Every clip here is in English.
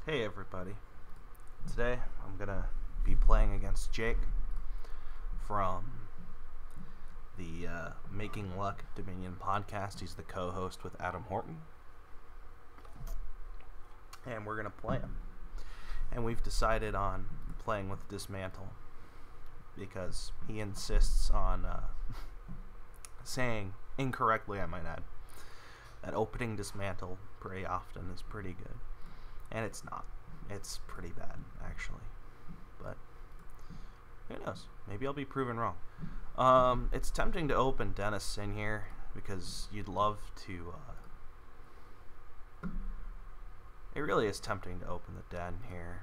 Hey everybody, today I'm gonna be playing against Jake from the Making Luck Dominion podcast. He's the co-host with Adam Horton, and we're gonna play him. And we've decided on playing with Dismantle because he insists on saying, incorrectly I might add, that opening Dismantle pretty often is pretty good. And it's not. It's pretty bad, actually. But who knows? Maybe I'll be proven wrong. It's tempting to open Dennis in here because you'd love to. It really is tempting to open the den here.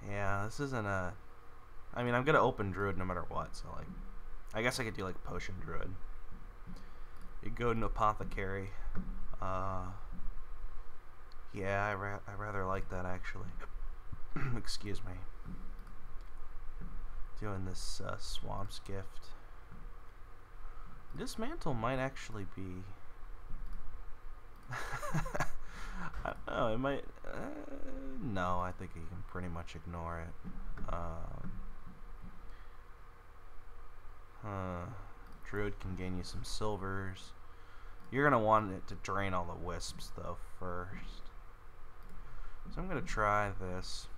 Yeah, this isn't a. I mean, I'm gonna open Druid no matter what. So like, I guess I could do like Potion Druid. You go to Apothecary. Yeah, I rather like that actually. Excuse me. Doing this Swamp's Gift. Dismantle might actually be. I don't know. It might. No, I think you can pretty much ignore it. Druid can gain you some silvers. You're going to want it to drain all the wisps, though, first. So I'm going to try this.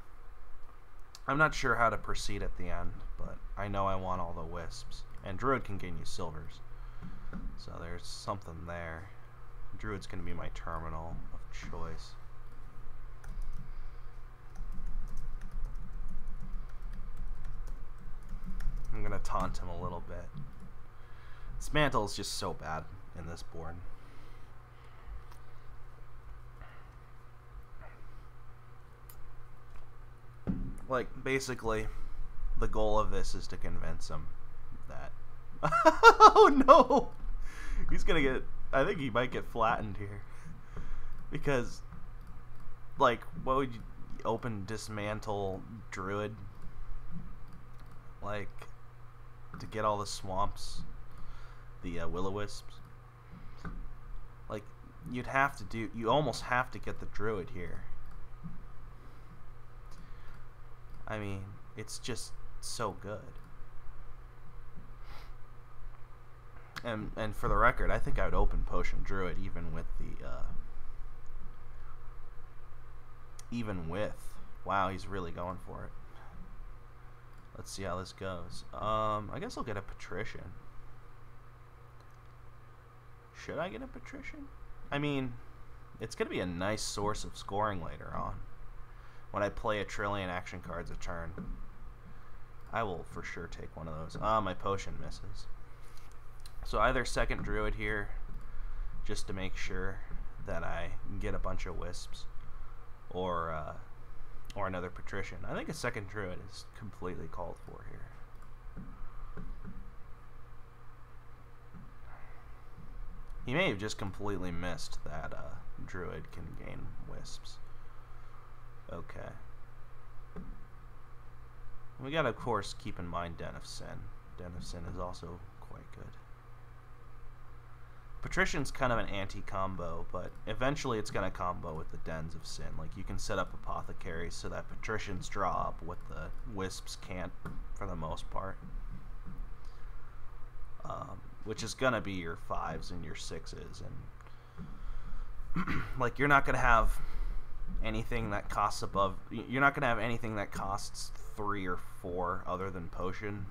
I'm not sure how to proceed at the end, but I know I want all the wisps. And Druid can gain you silvers. So there's something there. Druid's going to be my terminal of choice. I'm going to taunt him a little bit. Dismantle is just so bad in this board. Like, basically, the goal of this is to convince him that... Oh, no! He's gonna get... I think he might get flattened here. Because, like, what would you... Open Dismantle Druid? Like, to get all the swamps? The Will-O-Wisps? Like, you'd have to do... You almost have to get the Druid here. I mean, it's just so good. And for the record, I think I would open Potion Druid even with the... Wow, he's really going for it. Let's see how this goes. I guess I'll get a Patrician. Should I get a Patrician? I mean, it's going to be a nice source of scoring later on. When I play a trillion action cards a turn, I will for sure take one of those. My potion misses. So either second Druid here, just to make sure that I get a bunch of wisps, or another Patrician. I think a second Druid is completely called for here. He may have just completely missed that Druid can gain wisps. Okay. We gotta, of course, keep in mind Den of Sin. Den of Sin is also quite good. Patrician's kind of an anti-combo, but eventually it's gonna combo with the Dens of Sin. Like, you can set up Apothecary so that Patricians draw up what the Wisps can't, for the most part. Which is gonna be your 5s and your 6s, and like, you're not gonna have anything that costs above... You're not gonna have anything that costs 3 or 4 other than Potion,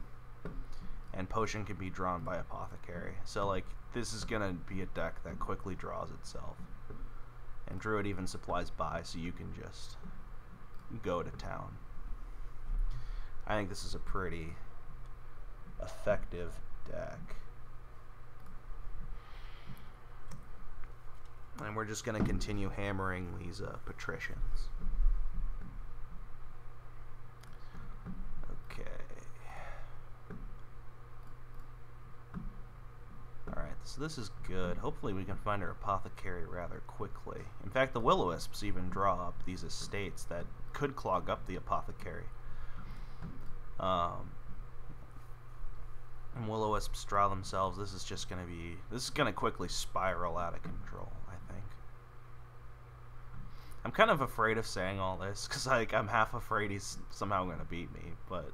and Potion can be drawn by Apothecary. So, like, this is gonna be a deck that quickly draws itself, and Druid even supplies buy, so you can just go to town. I think this is a pretty effective deck. And we're just going to continue hammering these Patricians. Okay. Alright, so this is good. Hopefully we can find our Apothecary rather quickly. In fact, the Will-O-Wisps even draw up these estates that could clog up the Apothecary. And Will-O-Wisps draw themselves. This is just going to be... This is going to quickly spiral out of control, I think. I'm kind of afraid of saying all this, because like, I'm half afraid he's somehow going to beat me, but...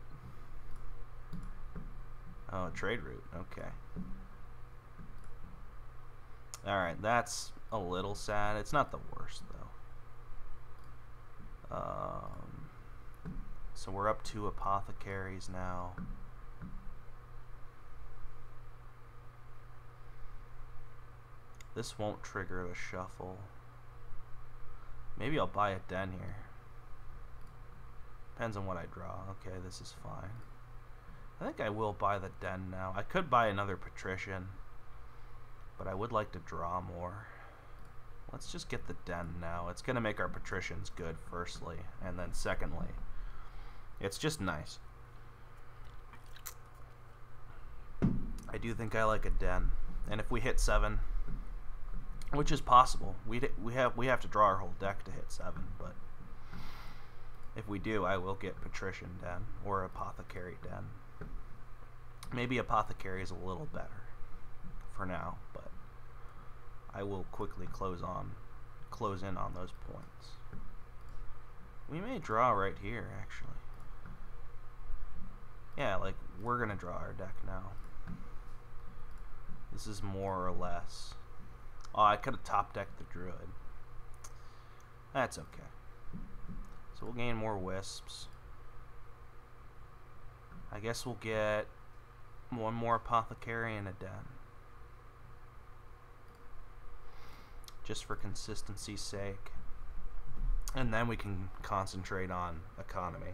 Oh, trade route, okay. Alright, that's a little sad. It's not the worst, though. So we're up to apothecaries now. This won't trigger the shuffle. Maybe I'll buy a den here. Depends on what I draw. Okay, this is fine. I think I will buy the den now. I could buy another patrician, but I would like to draw more. Let's just get the den now. It's going to make our patricians good, firstly, and then secondly, it's just nice. I do think I like a den, and if we hit 7, which is possible, we have to draw our whole deck to hit 7, but if we do, I will get patrician den or apothecary den. Maybe apothecary is a little better for now, but I will quickly close in on those points. We may draw right here, actually. Yeah, like, we're gonna draw our deck now. This is more or less. Oh, I could have top decked the druid. That's okay. So we'll gain more wisps. I guess we'll get one more apothecary and a den. Just for consistency's sake. And then we can concentrate on economy.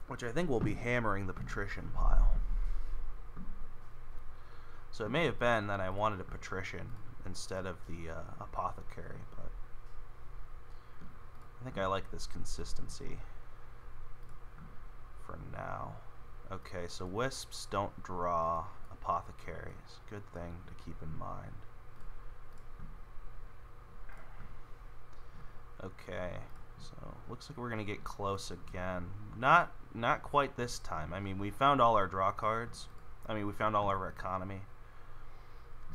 Which I think will be hammering the patrician pile. So it may have been that I wanted a patrician instead of the apothecary, but I think I like this consistency for now. Okay, so wisps don't draw apothecaries. Good thing to keep in mind. Okay, so looks like we're gonna get close again. Not quite this time. I mean, we found all our draw cards. I mean, we found all our economy.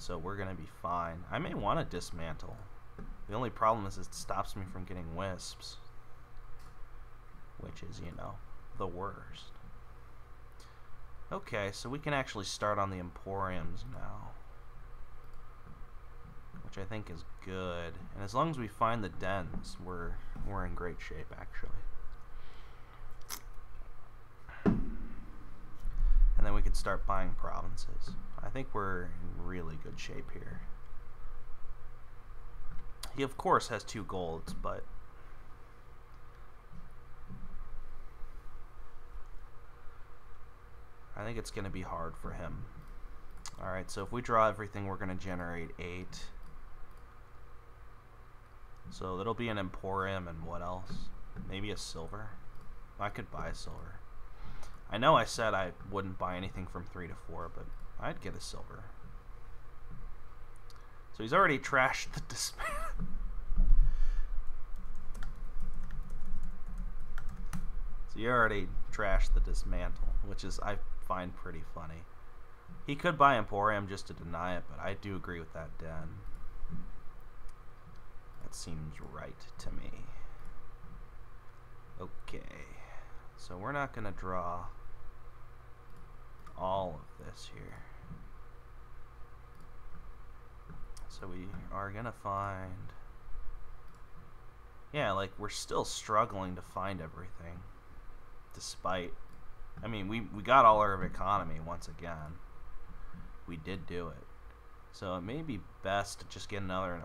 So we're gonna be fine. I may want to dismantle. The only problem is it stops me from getting wisps, which is, you know, the worst. Okay, so we can actually start on the emporiums now, which I think is good. And as long as we find the dens, we're in great shape, actually. And then we can start buying provinces. I think we're in really good shape here. He of course has 2 golds, but I think it's going to be hard for him. Alright, so if we draw everything, we're going to generate 8. So that'll be an emporium, and what else? Maybe a silver? I could buy a silver. I know I said I wouldn't buy anything from 3 to 4, but I'd get a silver. So he's already trashed the Dismantle. So he already trashed the Dismantle, which is, I find, pretty funny. He could buy Emporium just to deny it, but I do agree with that den. That seems right to me. Okay, so we're not going to draw all of this here. So we are going to find... Yeah, like, we're still struggling to find everything. Despite... I mean, we got all our economy once again. We did do it. So it may be best to just get another in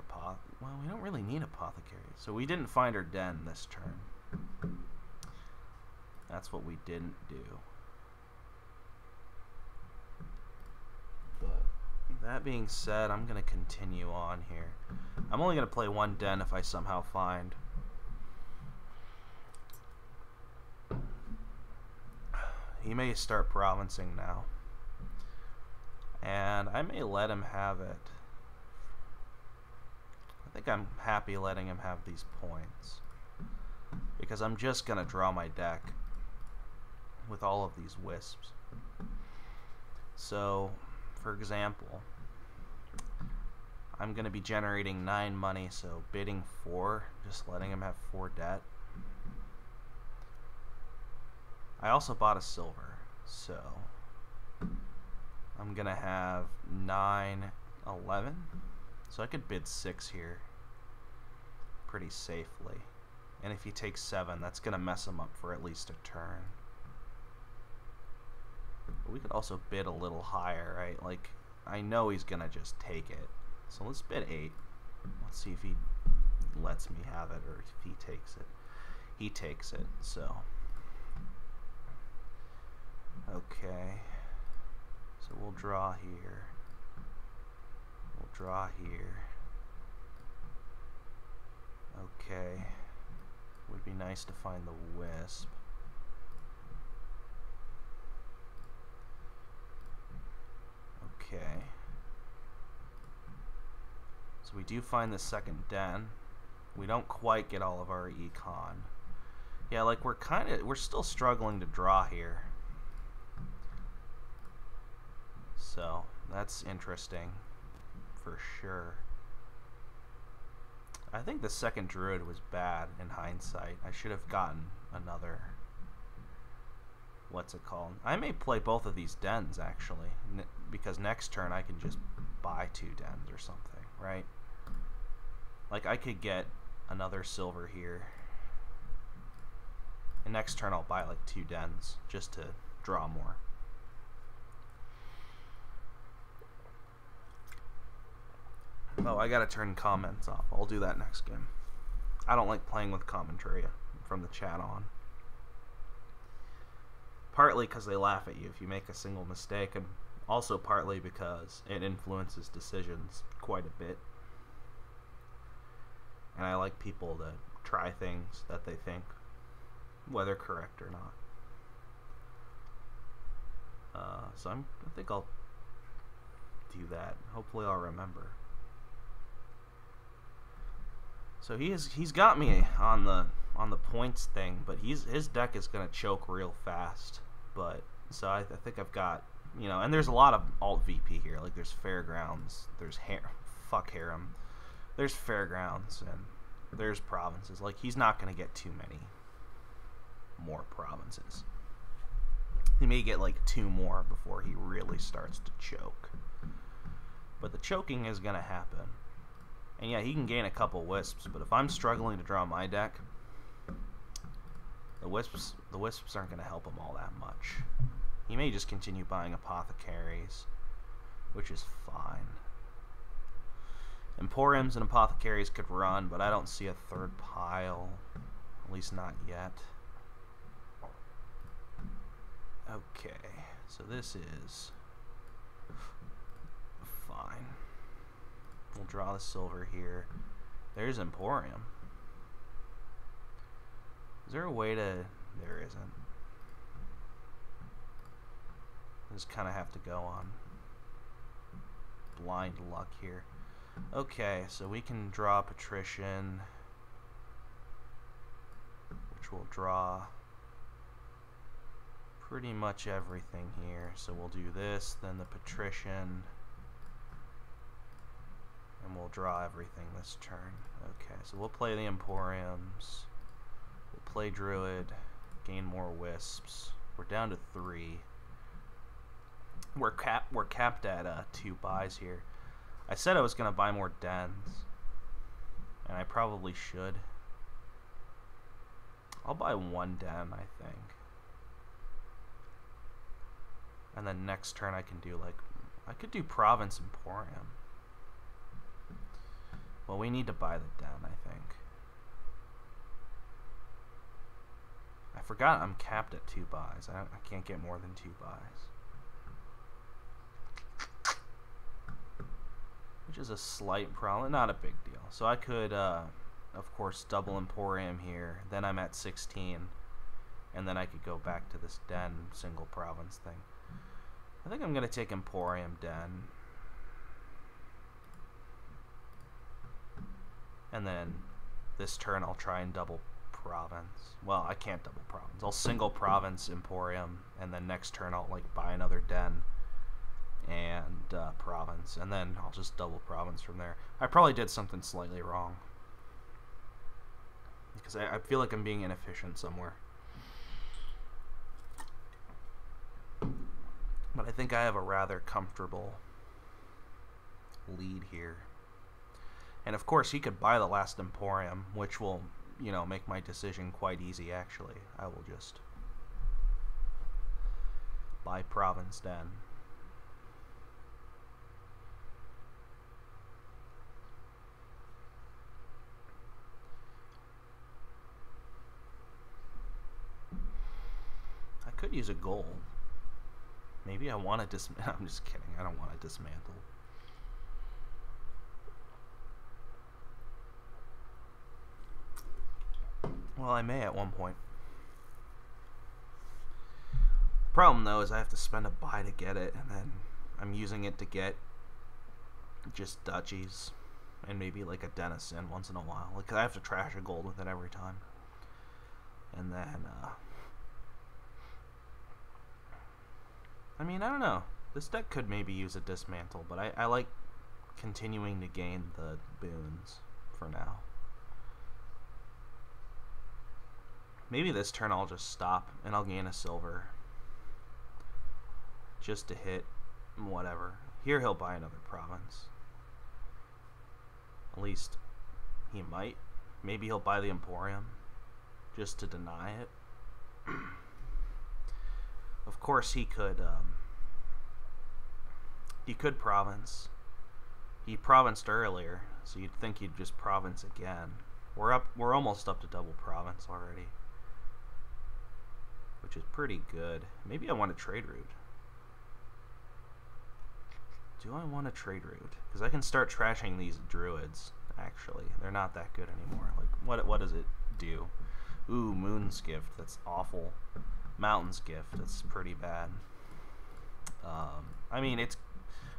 well, we don't really need apothecary. So we didn't find our den this turn. That's what we didn't do. But that being said, I'm going to continue on here. I'm only going to play 1 den if I somehow find. He may start provincing now. And I may let him have it. I think I'm happy letting him have these points, because I'm just going to draw my deck with all of these wisps. So, for example, I'm going to be generating 9 money, so bidding 4, just letting him have 4 debt. I also bought a silver, so I'm going to have 9, 11. So I could bid 6 here pretty safely. And if he takes 7, that's going to mess him up for at least a turn. But we could also bid a little higher, right? Like, I know he's going to just take it. So let's bid 8. Let's see if he lets me have it or if he takes it. He takes it, so. Okay. So we'll draw here. We'll draw here. Okay. Would be nice to find the wisp. Okay. So we do find the second den. We don't quite get all of our econ. Yeah, like we're still struggling to draw here. So that's interesting for sure. I think the second druid was bad in hindsight. I should have gotten another, what's it called? I may play both of these dens actually, because next turn I can just buy 2 dens or something, right? Like I could get another silver here, and next turn I'll buy like 2 dens just to draw more. Oh, I gotta turn comments off. I'll do that next game. I don't like playing with commentary from the chat on. Partly because they laugh at you if you make a single mistake, and also partly because it influences decisions quite a bit. And I like people to try things that they think, whether correct or not. So I think I'll do that. Hopefully I'll remember. So he's got me on the points thing, but his deck is gonna choke real fast. But so I think I've got, you know, and there's a lot of alt VP here. Like there's Fairgrounds, there's Harem, there's Fairgrounds, and there's provinces. Like he's not gonna get too many more provinces. He may get like 2 more before he really starts to choke. But the choking is gonna happen. And yeah, he can gain a couple wisps, but if I'm struggling to draw my deck, the wisps aren't going to help him all that much. He may just continue buying apothecaries, which is fine. Emporiums and apothecaries could run, but I don't see a third pile, at least not yet. Okay, so this is fine. We'll draw the silver here. There's Emporium. Is there a way to... There isn't. Just kind of have to go on blind luck here. Okay, so we can draw Patrician, which will draw pretty much everything here. So we'll do this, then the Patrician, and we'll draw everything this turn. Okay, so we'll play the Emporiums. We'll play Druid, gain more Wisps. We're down to 3. We're capped at 2 buys here. I said I was going to buy more dens, and I probably should. I'll buy 1 den, I think. And then next turn I can do like... I could do Province Emporium. Well, we need to buy the den, I think. I forgot I'm capped at 2 buys. I can't get more than 2 buys. Which is a slight problem, not a big deal. So I could, of course, double Emporium here. Then I'm at 16. And then I could go back to this den single province thing. I think I'm going to take Emporium den. And then this turn I'll try and double province. Well, I can't double province. I'll single province Emporium, and then next turn I'll like buy another den and province, and then I'll just double province from there. I probably did something slightly wrong, because I feel like I'm being inefficient somewhere. But I think I have a rather comfortable lead here. And of course, he could buy the last Emporium, which will, you know, make my decision quite easy, actually. I will just buy province then. I could use a gold. Maybe I want to dismantle. I'm just kidding. I don't want to dismantle. Well, I may at one point. The problem, though, is I have to spend a buy to get it, and then I'm using it to get just duchies and maybe like a Denizen once in a while. Like, I have to trash a gold with it every time. And then, I mean, I don't know. This deck could maybe use a dismantle, but I like continuing to gain the boons for now. Maybe this turn I'll just stop and I'll gain a silver just to hit whatever. Here he'll buy another province. At least he might. Maybe he'll buy the Emporium just to deny it. Of course he could province. He provinced earlier, so you'd think he'd just province again. We're almost up to double province already, which is pretty good. Maybe I want a trade route. Do I want a trade route? Because I can start trashing these druids, actually. They're not that good anymore. Like, what does it do? Ooh, Moon's Gift. That's awful. Mountain's Gift. That's pretty bad. I mean,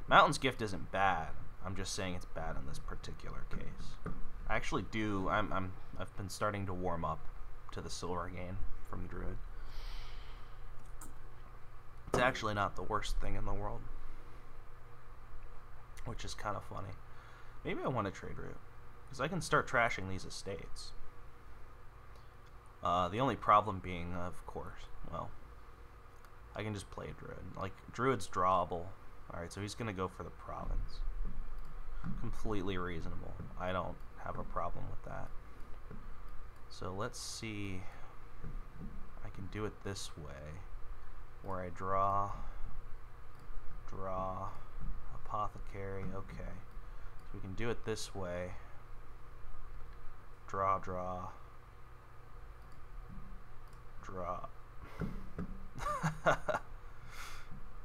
Mountain's Gift isn't bad. I'm just saying it's bad in this particular case. I actually do. I've been starting to warm up to the silver gain from Druid. It's actually not the worst thing in the world, which is kind of funny. Maybe I want a trade route, because I can start trashing these estates. The only problem being, of course, well, I can just play a Druid. Like, Druid's drawable. Alright, so he's going to go for the province. Completely reasonable. I don't have a problem with that. So let's see. I can do it this way, where I draw, apothecary. Okay, so we can do it this way. Draw.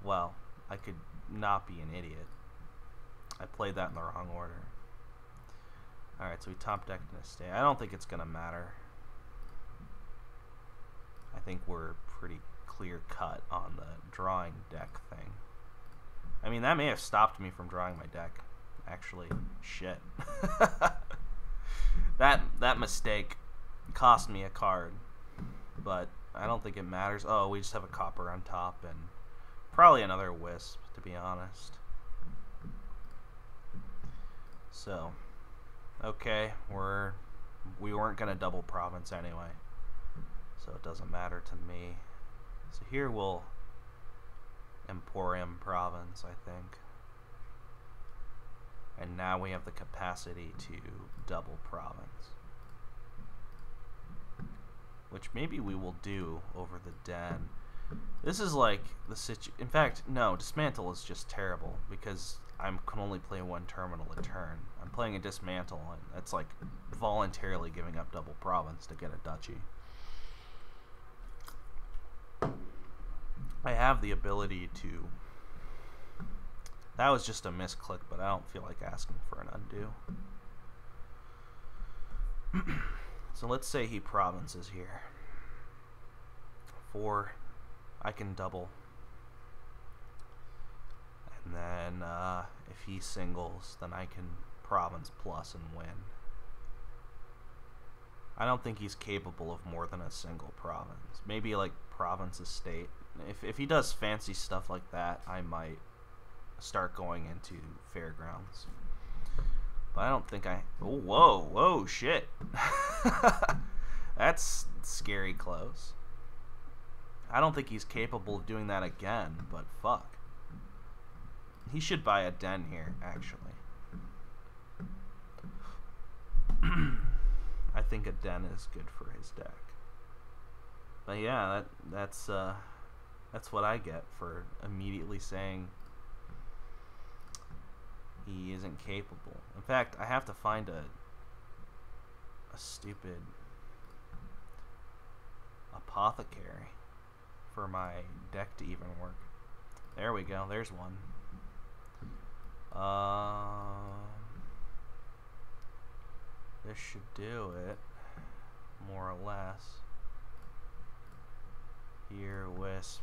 Well, I could not be an idiot. I played that in the wrong order. Alright, so we top decked an estate. I don't think it's going to matter. I think we're pretty clear cut on the drawing deck thing. I mean, that may have stopped me from drawing my deck. Actually, shit. That mistake cost me a card. But I don't think it matters. Oh, we just have a copper on top and probably another wisp, to be honest. So, okay, we weren't gonna double province anyway, so it doesn't matter to me. So here we'll Emporium province, I think, and now we have the capacity to double province, which maybe we will do over the den. This is like the in fact, no, Dismantle is just terrible because I can only play one terminal a turn. I'm playing a Dismantle, and that's like voluntarily giving up double province to get a duchy. I have the ability to... That was just a misclick, but I don't feel like asking for an undo. So let's say he provinces here. 4, I can double. And then if he singles, then I can province plus and win. I don't think he's capable of more than a single province. Maybe like province estate. If he does fancy stuff like that, I might start going into fairgrounds. But I don't think I... Oh, whoa, shit. That's scary close. I don't think he's capable of doing that again, but fuck. He should buy a den here, actually. I think a den is good for his deck. But yeah, that's what I get for immediately saying he isn't capable. In fact, I have to find a stupid apothecary for my deck to even work. There we go. There's one. This should do it, more or less. Here, Wisp.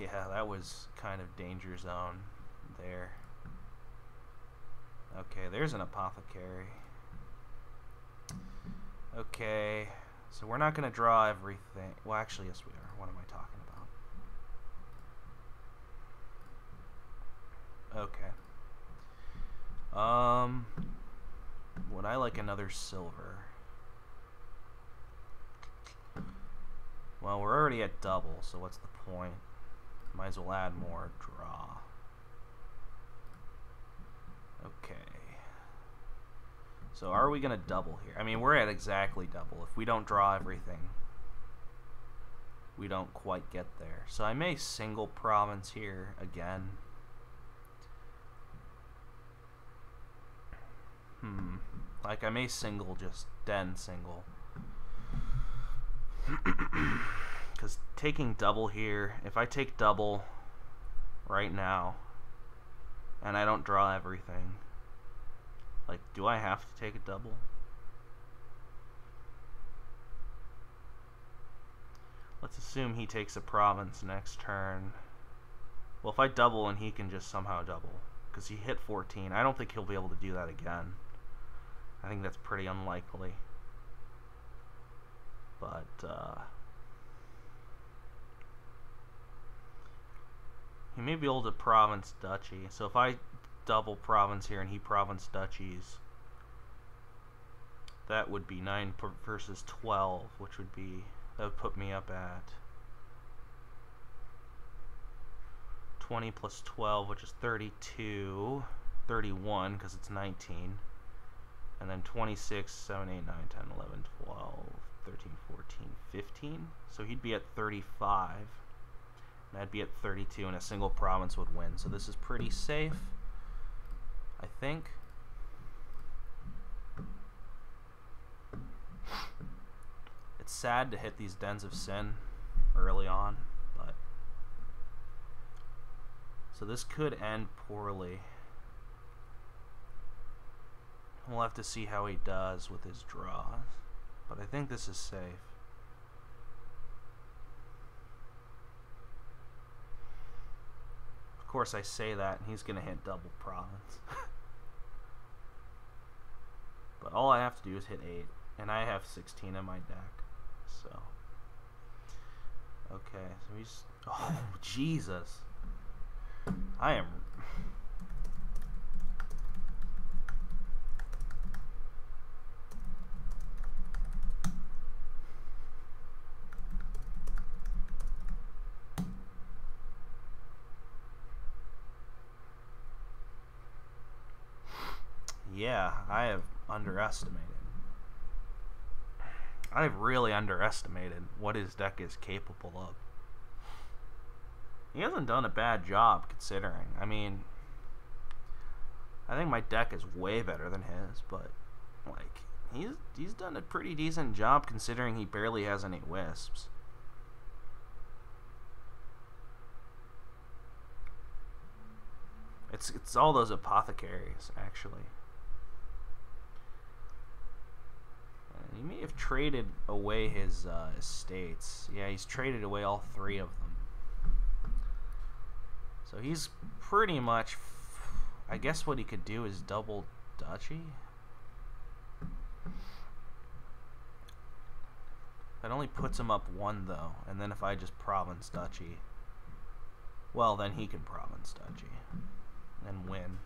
Yeah, that was kind of danger zone there. Okay, there's an apothecary. Okay, so we're not going to draw everything. Well, actually, yes we are. What am I talking about? Okay. Would I like another silver? Well, we're already at double, so what's the point? Might as well add more draw. Okay. So are we going to double here? I mean, we're at exactly double. If we don't draw everything, we don't quite get there. So I may single province here again. Like, I may single, just den single. Because taking double here, if I take double right now, and I don't draw everything, like, do I have to take a double? Let's assume he takes a province next turn. Well, if I double and he can just somehow double, because he hit 14, I don't think he'll be able to do that again. I think that's pretty unlikely. But, he may be able to province duchy. So if I double province here and he province duchies, that would be 9 versus 12, which would be, that would put me up at 20 plus 12, which is 32, 31, because it's 19. And then 26, 7, 8, 9, 10, 11, 12, 13, 14, 15. So he'd be at 35. And I'd be at 32, and a single province would win. So this is pretty safe, I think. It's sad to hit these dens of sin early on, but... So this could end poorly. We'll have to see how he does with his draws, but I think this is safe. Of course, I say that, and he's going to hit double province. But all I have to do is hit 8, and I have 16 in my deck. So, okay, so he's... Oh, Jesus. I am... Yeah, I have underestimated. I've really underestimated what his deck is capable of. He hasn't done a bad job considering. I mean, I think my deck is way better than his, but like he's done a pretty decent job considering he barely has any wisps. It's all those apothecaries, actually. He may have traded away his estates. Yeah, he's traded away all 3 of them. So he's pretty much... I guess what he could do is double duchy. That only puts him up 1, though. And then if I just province duchy, Well, then he can province duchy and win.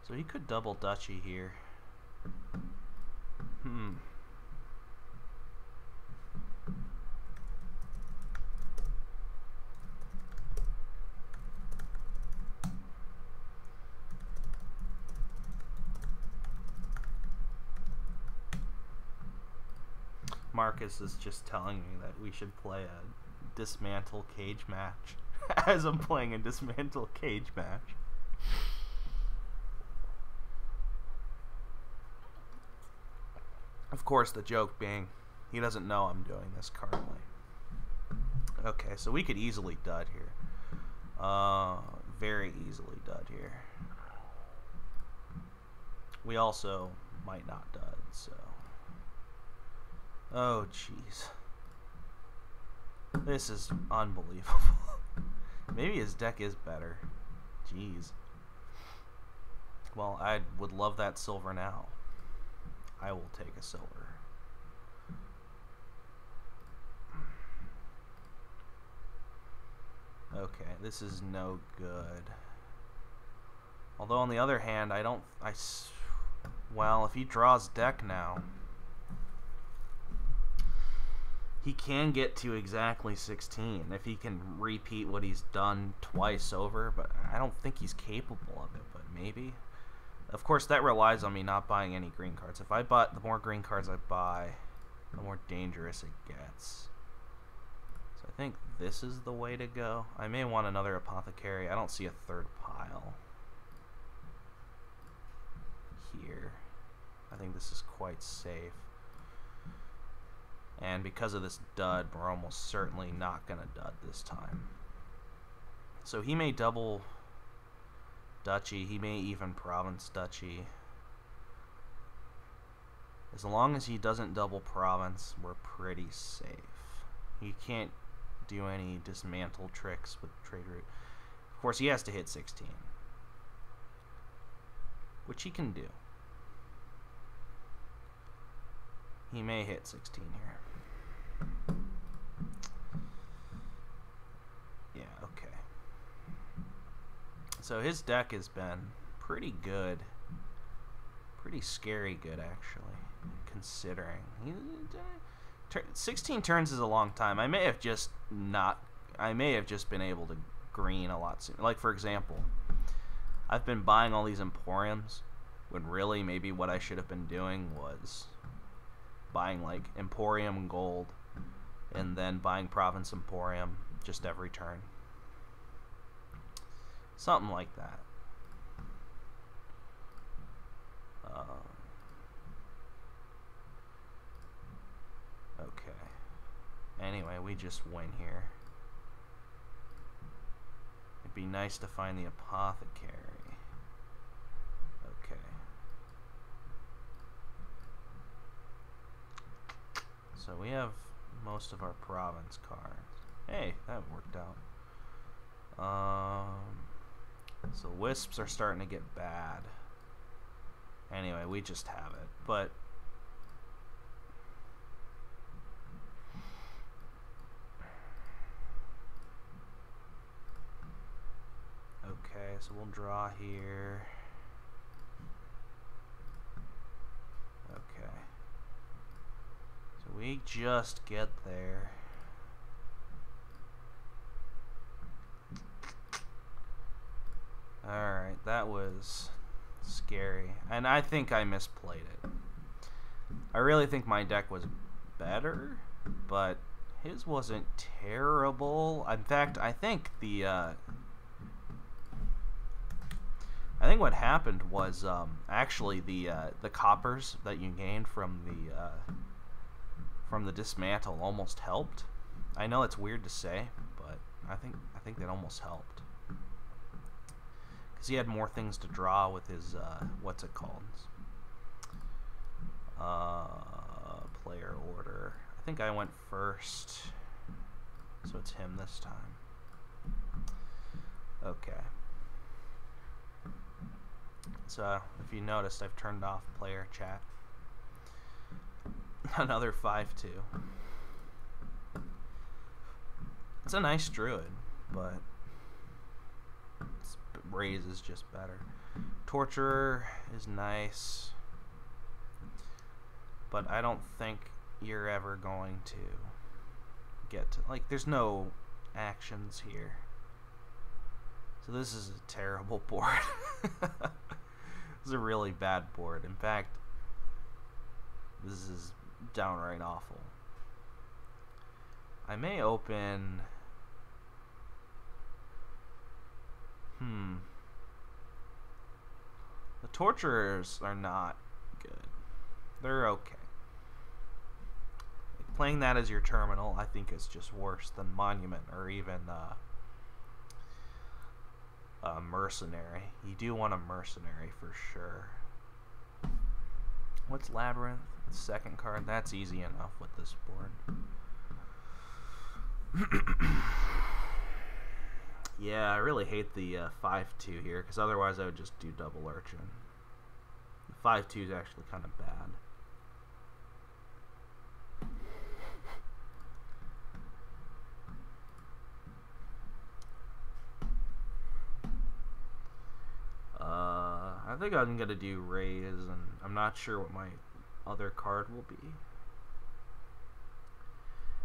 So he could double duchy here. Marcus is just telling me that we should play a Dismantle cage match as I'm playing a Dismantle cage match. Of course, the joke being, he doesn't know I'm doing this currently. Okay, so we could easily dud here. Very easily dud here. We also might not dud, so... Oh, jeez. This is unbelievable. Maybe his deck is better. Jeez. Well, I would love that silver now. I will take a silver. Okay, this is no good. Although on the other hand, well, if he draws deck now, he can get to exactly 16 if he can repeat what he's done twice over, but I don't think he's capable of it, but maybe. Of course, that relies on me not buying any green cards. If I bought, the more green cards I buy, the more dangerous it gets. So I think this is the way to go. I may want another apothecary. I don't see a third pile here. I think this is quite safe. And because of this dud, we're almost certainly not going to dud this time. So he may double duchy. He may even province duchy. As long as he doesn't double province, we're pretty safe. He can't do any dismantle tricks with trade route. Of course, he has to hit 16, which he can do. He may hit 16 here. Yeah, okay. So his deck has been pretty good. Pretty scary good, actually, considering. 16 turns is a long time. I may have just been able to green a lot sooner. Like, for example, I've been buying all these Emporiums when really maybe what I should have been doing was buying like Emporium gold and then buying Province Emporium just every turn. Something like that. Okay. Anyway, we just win here. It'd be nice to find the apothecary. Okay. So we have most of our province cards. Hey, that worked out. So wisps are starting to get bad. Anyway, we just have it. But okay, so we'll draw here. Okay. So we just get there. Alright, that was scary. And I think I misplayed it. I really think my deck was better, but his wasn't terrible. In fact, I think what happened was actually the coppers that you gained from the dismantle almost helped. I know it's weird to say, but I think that almost helped. Because he had more things to draw with his, what's it called? Player order. I think I went first, so it's him this time. Okay. So, if you noticed, I've turned off player chat. Another 5-2. It's a nice druid, but raise is just better. Torturer is nice, but I don't think you're ever going to get to, like, there's no actions here. So this is a terrible board. This is a really bad board. In fact, this is downright awful. I may open... The Torturers are not good. They're okay. Like, playing that as your terminal, I think, is just worse than Monument or even Mercenary. You do want a Mercenary for sure. What's Labyrinth? The second card. That's easy enough with this board. Yeah, I really hate the 5-2 here, because otherwise I would just do double Urchin. The 5-2 is actually kind of bad. I think I'm going to do Raise, and I'm not sure what my other card will be.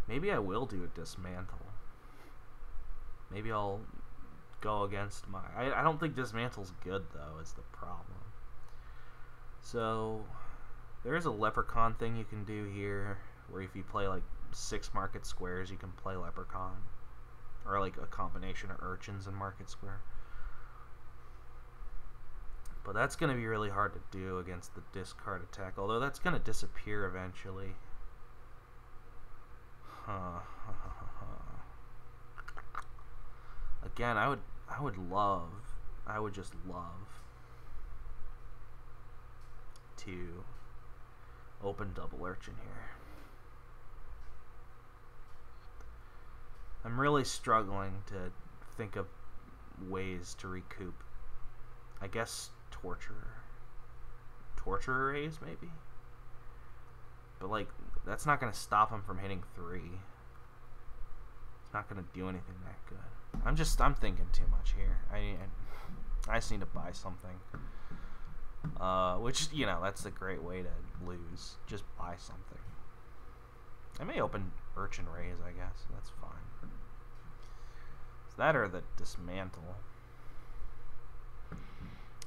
Maybe I will do a Dismantle. Maybe I'll go against my... I don't think Dismantle's good, though, is the problem. So, there is a Leprechaun thing you can do here, where if you play, like, 6 Market Squares, you can play Leprechaun. Or, like, a combination of Urchins and Market Square. But that's going to be really hard to do against the discard attack, although that's going to disappear eventually. Again, I would just love to open double Urchin here. I'm really struggling to think of ways to recoup. I guess Torturer Raise, maybe? But, like, that's not going to stop him from hitting 3. It's not going to do anything that good. I'm thinking too much here. I just need to buy something. Which, you know, that's a great way to lose. Just buy something. I may open Urchin Raise, I guess. That's fine. It's that or the Dismantle.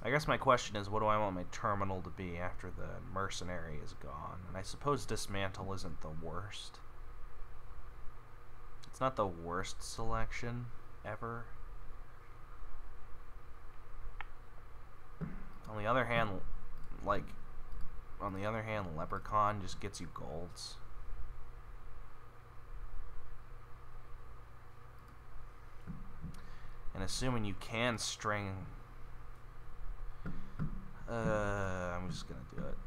I guess my question is, what do I want my terminal to be after the Mercenary is gone? And I suppose Dismantle isn't the worst. It's not the worst selection ever. On the other hand, Leprechaun just gets you golds. And assuming you can string... I'm just gonna do it.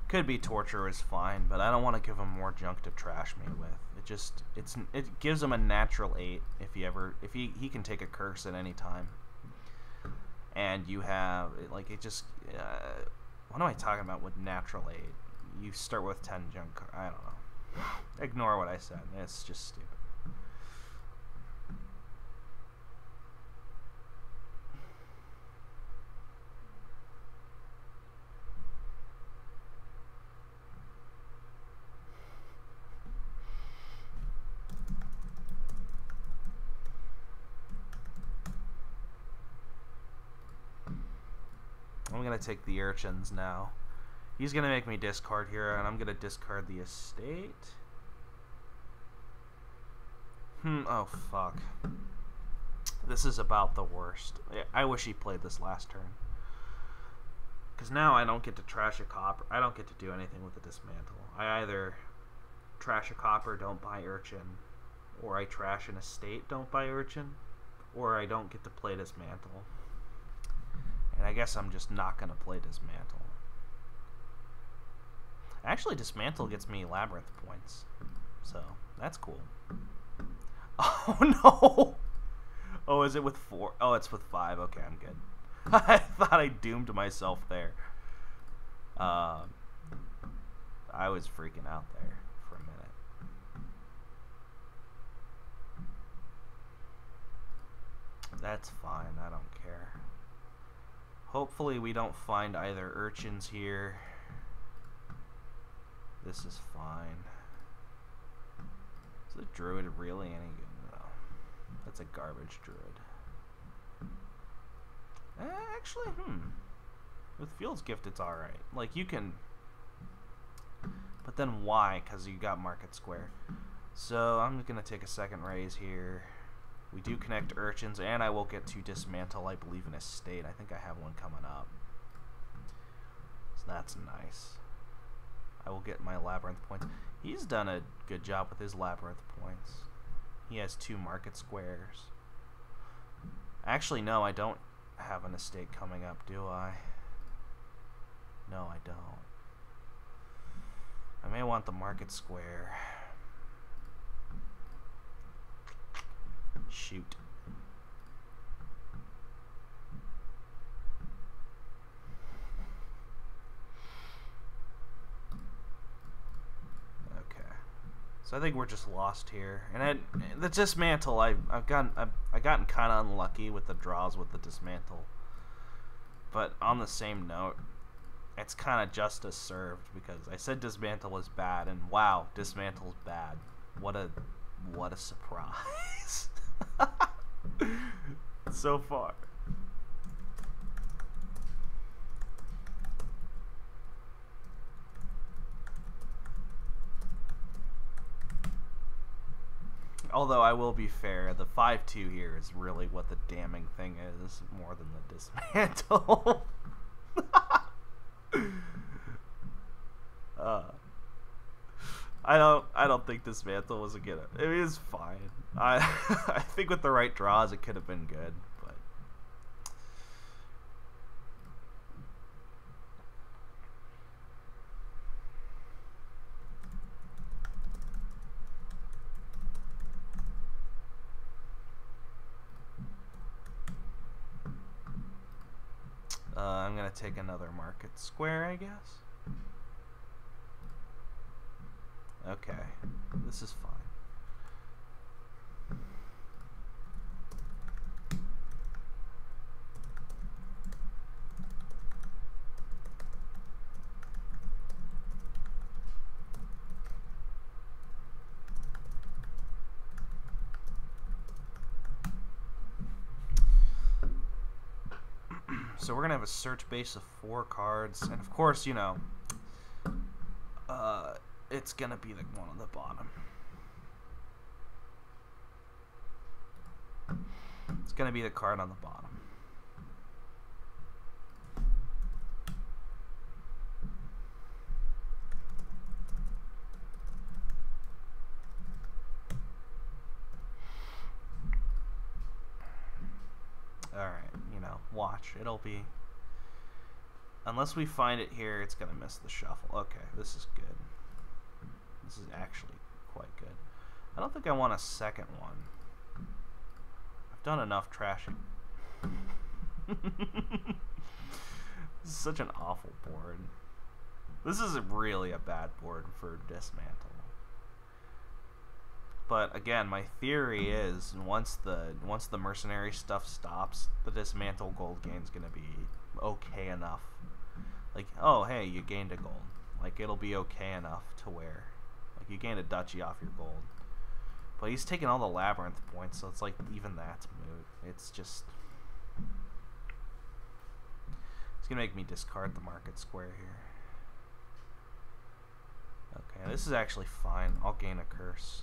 Could be Torture is fine, but I don't want to give him more junk to trash me with. It gives him a natural 8 if he can take a curse at any time. And you have, like, it just, what am I talking about with natural 8? You start with 10 junk, I don't know. Ignore what I said, it's just stupid. I'm going to take the Urchins now. He's going to make me discard here, and I'm going to discard the Estate. Oh, fuck. This is about the worst. I wish he played this last turn. Because now I don't get to trash a copper. I don't get to do anything with the Dismantle. I either trash a copper, don't buy Urchin, or I trash an Estate, don't buy Urchin, or I don't get to play Dismantle. And I guess I'm just not going to play Dismantle. Actually, Dismantle gets me Labyrinth points. So that's cool. Oh no! Oh, is it with 4? Oh, it's with 5. Okay, I'm good. I thought I doomed myself there. I was freaking out there for a minute. That's fine. I don't care. Hopefully we don't find either urchins here. This is fine. Is the druid really any good? No. That's a garbage druid. Actually, with Field's Gift, it's alright. Like, you can... But then why? Because you got Market Square. So, I'm going to take a second raise here. We do connect urchins, and I will get to Dismantle, I believe, in a state. I think I have one coming up. So that's nice. I will get my Labyrinth points. He's done a good job with his Labyrinth points. He has 2 Market Squares. Actually, no, I don't have an estate coming up, do I? No, I don't. I may want the Market Square. Shoot. Okay. So I think we're just lost here. And the Dismantle, I've gotten kind of unlucky with the draws with the Dismantle. But on the same note, it's kind of justice served because I said Dismantle was bad, and wow, Dismantle's bad. What a surprise. So far. Although I will be fair, the 5-2 here is really what the damning thing is, more than the Dismantle. I don't think Dismantle was a good. It is fine. I think with the right draws it could have been good, but I'm gonna take another Market Square, I guess. Okay, this is fine. So we're gonna have a search base of 4 cards, and of course, you know, it's gonna be the one on the bottom. It's gonna be the card on the bottom. Alright, you know, watch. It'll be... Unless we find it here, it's gonna miss the shuffle. Okay, this is good. This is actually quite good. I don't think I want a second one. I've done enough trashing. This is such an awful board. This is really a bad board for Dismantle. But again, my theory is once the mercenary stuff stops, the Dismantle gold gain's gonna be okay enough. Like, oh hey, you gained a gold. Like, it'll be okay enough to where, like, you gained a duchy off your gold. But he's taking all the Labyrinth points, so it's like even that's moot. It's just, it's gonna make me discard the Market Square here. Okay, this is actually fine. I'll gain a curse.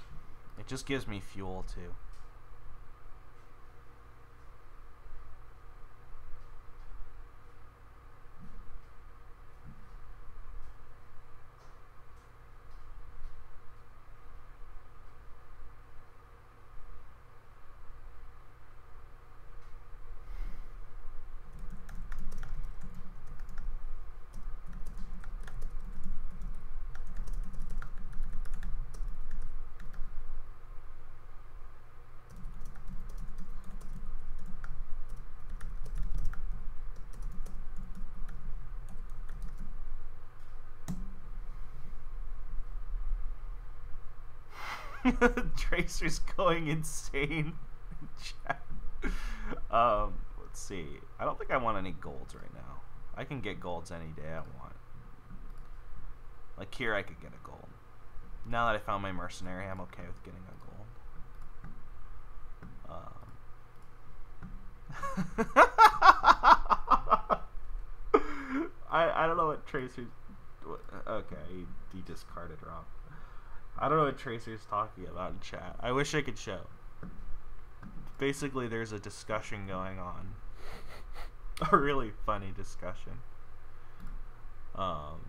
It just gives me fuel too. Tracer's going insane. Let's see. I don't think I want any golds right now. I can get golds any day I want. Like here, I could get a gold. Now that I found my mercenary, I'm okay with getting a gold. I don't know what Tracer's... Okay, he discarded wrong. I don't know what Tracer's talking about in chat. I wish I could show. Basically, there's a discussion going on. A really funny discussion. Alright,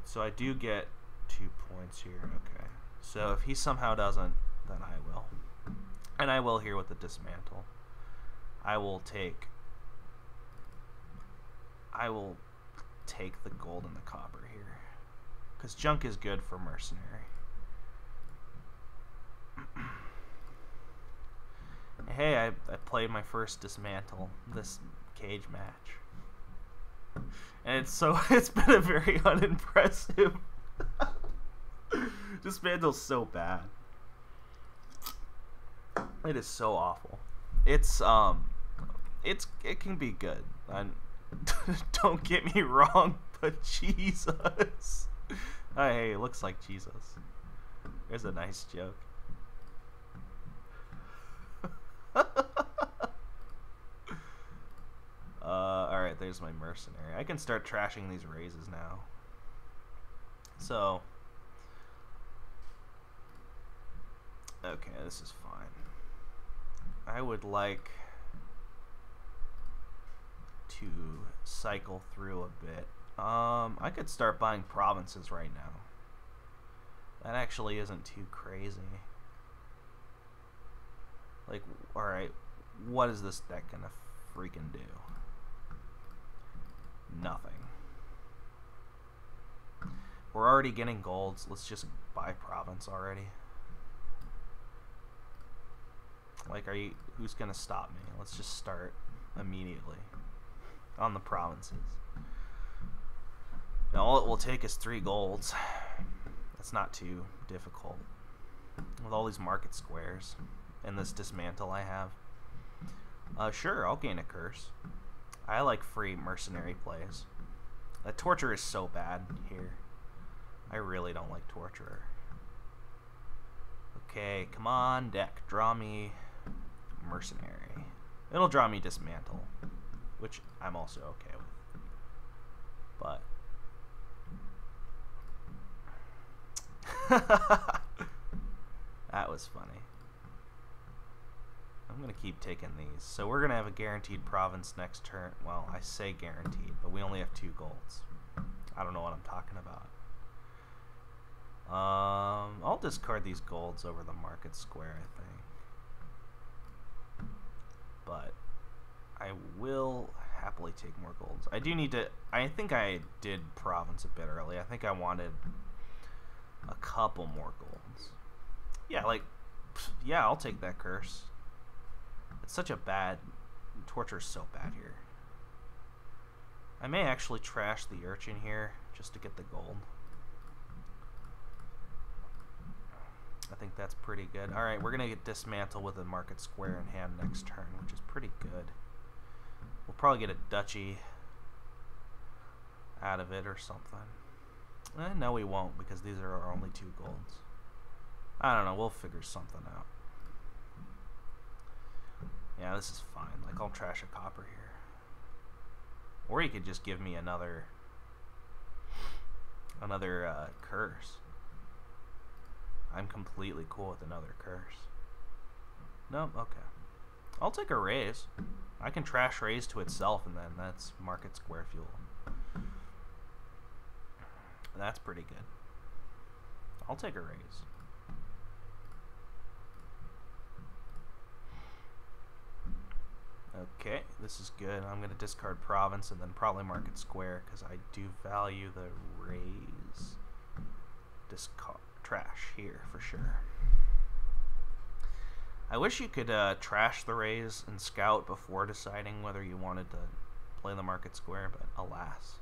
so I do get 2 points here. Okay. So if he somehow doesn't, then I will. And I will here with the dismantle. I will take the gold and the copper here. Because junk is good for mercenary. Hey, I played my first dismantle this cage match. And it's been a very unimpressive. Dismantle's so bad. It is so awful. It can be good. Don't get me wrong, but Jesus. Oh, hey, it looks like Jesus. There's a nice joke. Alright, there's my mercenary. I can start trashing these raises now. So, okay, this is fine. I would like to cycle through a bit. I could start buying provinces right now. That actually isn't too crazy. Like, alright, what is this deck gonna freaking do? Nothing. We're already getting golds. Let's just buy province already. Like, who's gonna stop me? Let's just start immediately on the provinces. Now all it will take is 3 golds. That's not too difficult. With all these market squares and this dismantle I have. Sure, I'll gain a curse. I like free mercenary plays. That torture is so bad here. I really don't like torturer. Okay, come on, deck. Draw me mercenary. It'll draw me dismantle, which I'm also okay with. But that was funny. I'm going to keep taking these. So we're going to have a guaranteed province next turn. Well, I say guaranteed, but we only have 2 golds. I don't know what I'm talking about. I'll discard these golds over the market square, I think. But I will happily take more golds. I do need to... I think I did province a bit early. I think I wanted a couple more golds. Yeah, like... Yeah, I'll take that curse. It's such a bad... Torture is so bad here. I may actually trash the urchin here just to get the gold. I think that's pretty good. Alright, we're going to get dismantle with a market square in hand next turn, which is pretty good. We'll probably get a duchy out of it or something. No, we won't, because these are our only 2 golds. I don't know, we'll figure something out. Yeah, this is fine. Like, I'll trash a copper here. Or you could just give me another curse. I'm completely cool with another curse. Nope, okay. I'll take a raise. I can trash raise to itself, and then that's market square fuel. That's pretty good. I'll take a raise. Okay, this is good. I'm going to discard province and then probably market square because I do value the raise. Discard trash here for sure. I wish you could trash the raise and scout before deciding whether you wanted to play the market square, but alas,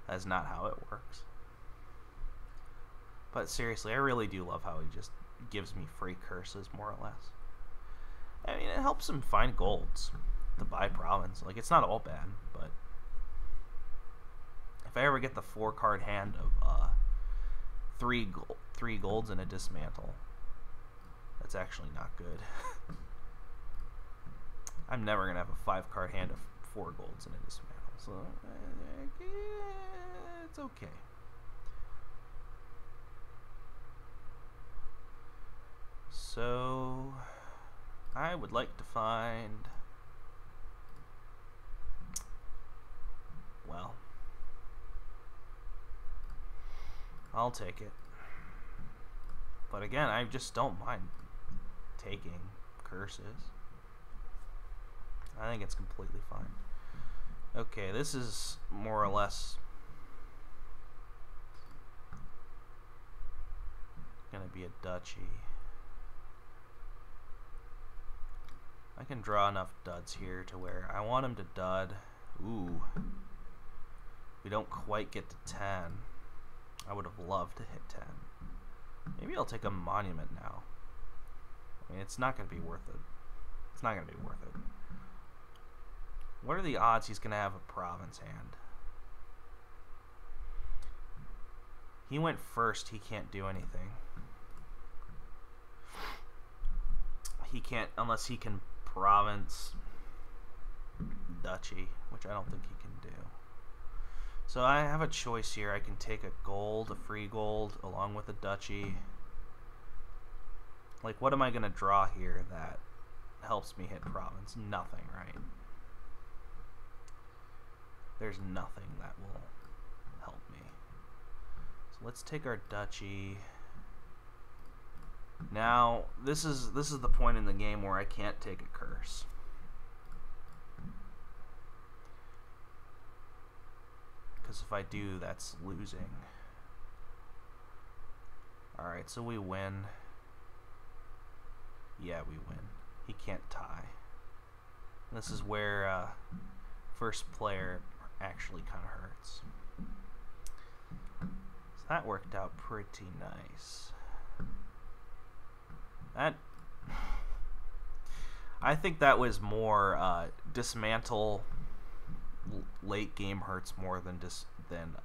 that is not how it works. But seriously, I really do love how he just gives me free curses, more or less. I mean, it helps him find golds to buy province. Like, it's not all bad, but if I ever get the 4-card hand of three golds and a dismantle, that's actually not good. I'm never gonna have a 5-card hand of 4 golds and a dismantle, so it's okay. So I would like to find, well, I'll take it. But again, I just don't mind taking curses. I think it's completely fine. Okay, this is more or less gonna be a duchy. I can draw enough duds here to where I want him to dud. Ooh. We don't quite get to 10. I would have loved to hit 10. Maybe I'll take a monument now. I mean, it's not going to be worth it. It's not going to be worth it. What are the odds he's going to have a province hand? He went first. He can't do anything. He can't, unless he can province duchy, which I don't think he can do. So I have a choice here. I can take a gold, a free gold, along with a duchy. Like, what am I going to draw here that helps me hit province? Nothing, right? There's nothing that will help me. So let's take our duchy. Now, this is the point in the game where I can't take a curse. Because if I do, that's losing. Alright, so we win. Yeah, we win. He can't tie. This is where first player actually kind of hurts. So that worked out pretty nice. That, I think that was more dismantle late game hurts more than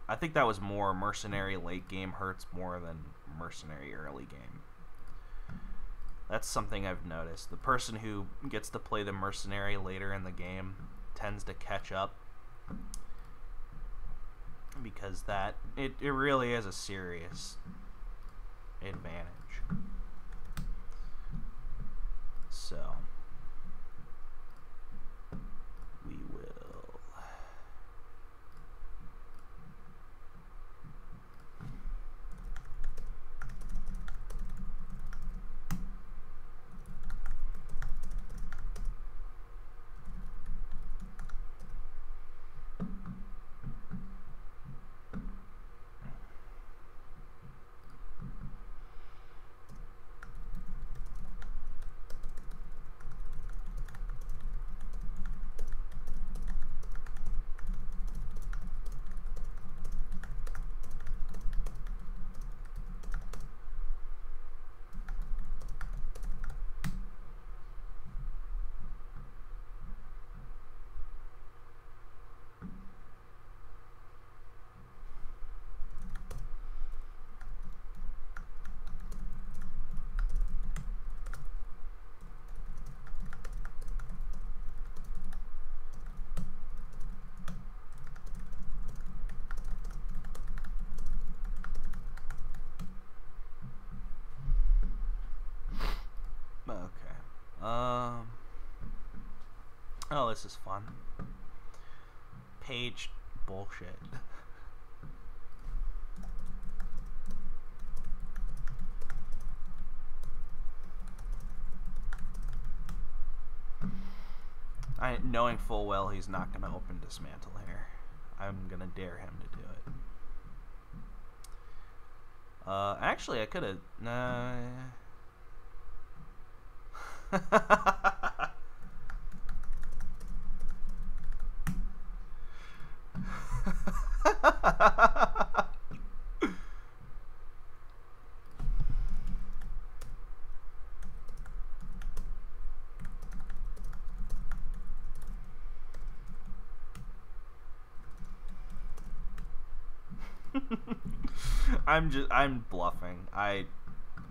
I think that was more mercenary late game hurts more than mercenary early game. That's something I've noticed. The person who gets to play the mercenary later in the game tends to catch up, because it really is a serious advantage. So we will oh, this is fun. Page bullshit. Knowing full well he's not going to open Dismantle here, I'm going to dare him to do it. Actually, I could have... I'm bluffing. I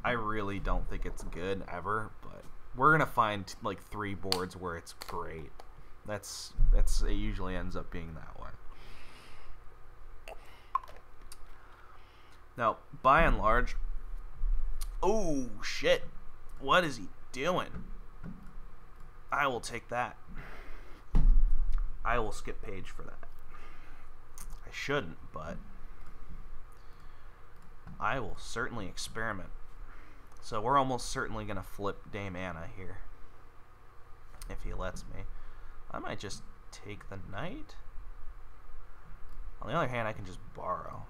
really don't think it's good ever, but we're gonna find like 3 boards where it's great. It usually ends up being that way. Now, by and large, oh shit, what is he doing? I will take that. I will skip page for that. I shouldn't, but I will certainly experiment. So we're almost certainly going to flip Dame Anna here, if he lets me. I might just take the knight. On the other hand, I can just borrow.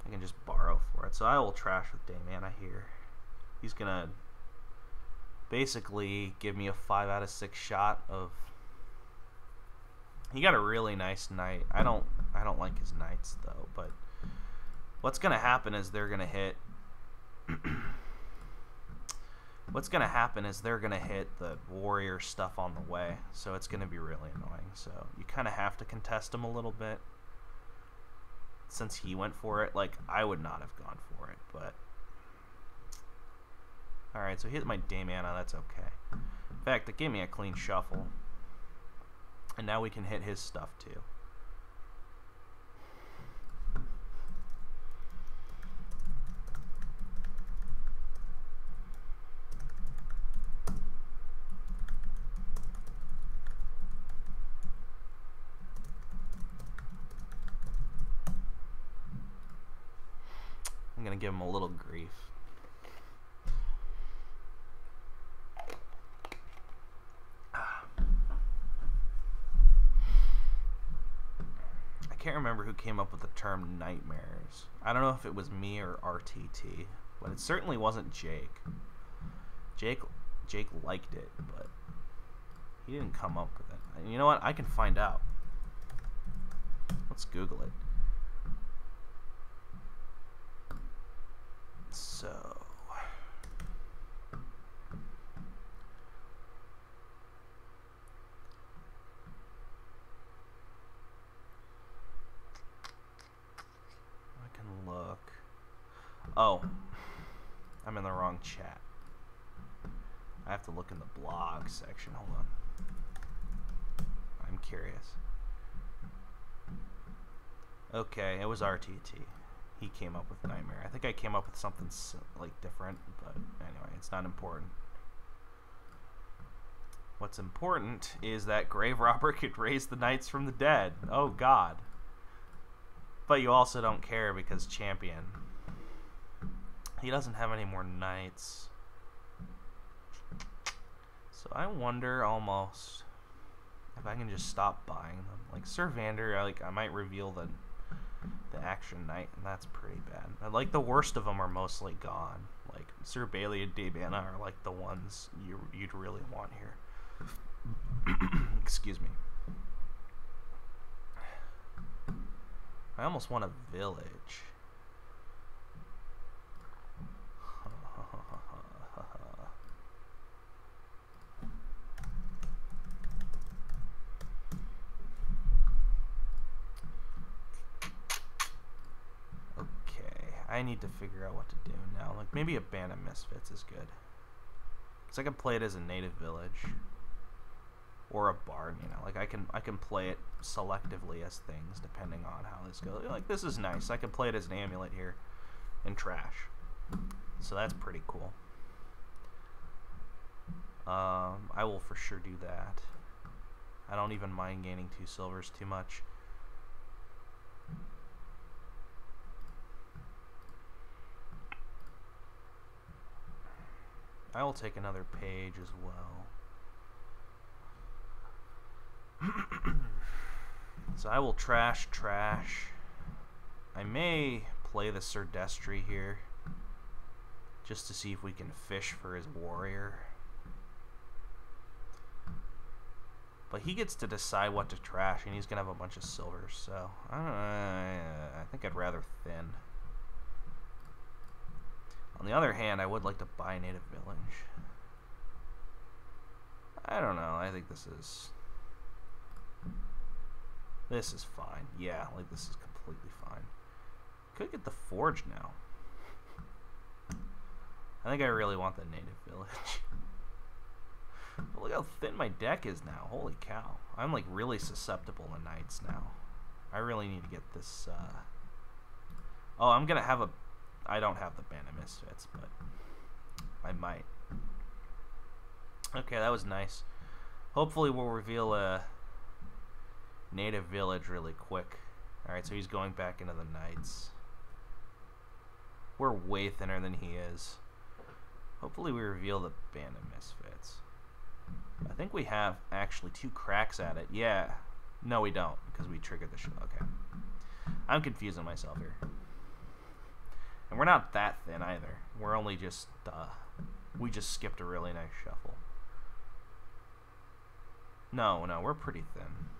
I can just borrow for it. So I will trash with Dame Anna here. He's going to basically give me a 5 out of 6 shot of... He got a really nice knight. I don't like his knights though, but what's going to happen is they're going to hit... What's going to happen is they're going to hit the warrior stuff on the way, so it's going to be really annoying. So you kind of have to contest him a little bit. Since he went for it, like, I would not have gone for it, but... Alright, so he hit my Dame Anna, that's okay. In fact, it gave me a clean shuffle. And now we can hit his stuff, too. I'm gonna give him a little grief. I can't remember who came up with the term nightmares. I don't know if it was me or RTT, but it certainly wasn't Jake. Jake liked it, but he didn't come up with it. And you know what? I can find out. Let's Google it. So, I can look. Oh, I'm in the wrong chat. I have to look in the blog section. Hold on. I'm curious. Okay, it was RTT. He came up with Nightmare. I think I came up with something like different, but anyway, it's not important. What's important is that Grave Robber could raise the knights from the dead. Oh god. But you also don't care because champion. He doesn't have any more knights. So I wonder almost if I can just stop buying them. Like Sir Vander, I might reveal the action knight, and that's pretty bad. And like the worst of them are mostly gone. Like Sir Bailey and Dame Anna are like the ones you'd really want here. Excuse me. I almost want a village. I need to figure out what to do now. Like maybe a Band of Misfits is good, because I can play it as a native village or a bard. You know, like I can play it selectively as things depending on how this goes. Like this is nice. I can play it as an amulet here and trash. So that's pretty cool. I will for sure do that. I don't even mind gaining 2 silvers too much. I will take another page as well. So I will trash. I may play the Sir Destry here, just to see if we can fish for his warrior. But he gets to decide what to trash, and he's going to have a bunch of silvers, so I don't know, I think I'd rather thin. On the other hand, I would like to buy a native village. I don't know. I think this This is fine. Yeah, like this is completely fine. Could get the Forge now. I think I really want the Native Village. But look how thin my deck is now. Holy cow. I'm like really susceptible to Knights now. I really need to get this... Oh, I'm going to have a... I don't have the Band of Misfits, but I might. Okay, that was nice. Hopefully we'll reveal a Native Village really quick. Alright, so he's going back into the Knights. We're way thinner than he is. Hopefully we reveal the Band of Misfits. I think we have actually 2 cracks at it. Yeah. No, we don't, because we triggered the okay. I'm confusing myself here. And we're not that thin either. We're only just, we just skipped a really nice shuffle. No, we're pretty thin.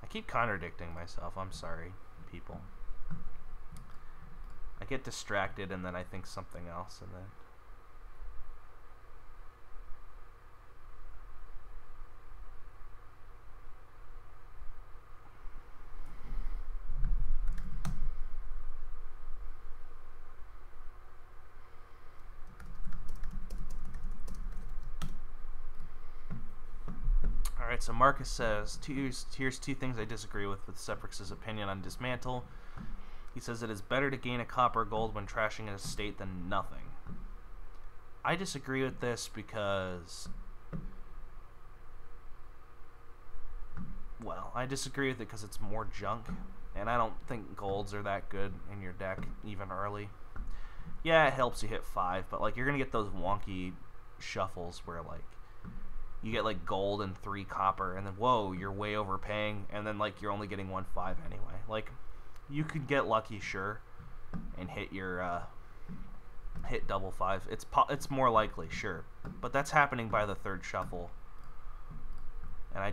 I keep contradicting myself. I'm sorry, people. I get distracted and then I think something else and then... Alright, so Marcus says, here's 2 things I disagree with Seprix's opinion on Dismantle. He says it is better to gain a copper or gold when trashing an estate than nothing. I disagree with this because... Well, I disagree with it because it's more junk, and I don't think golds are that good in your deck, even early. Yeah, it helps you hit 5, but like you're going to get those wonky shuffles where like you get like gold and 3 copper, and then whoa, you're way overpaying, and then like you're only getting 1 5 anyway. Like you could get lucky, sure, and hit your hit double 5. It's more likely, sure, but that's happening by the 3rd shuffle, and I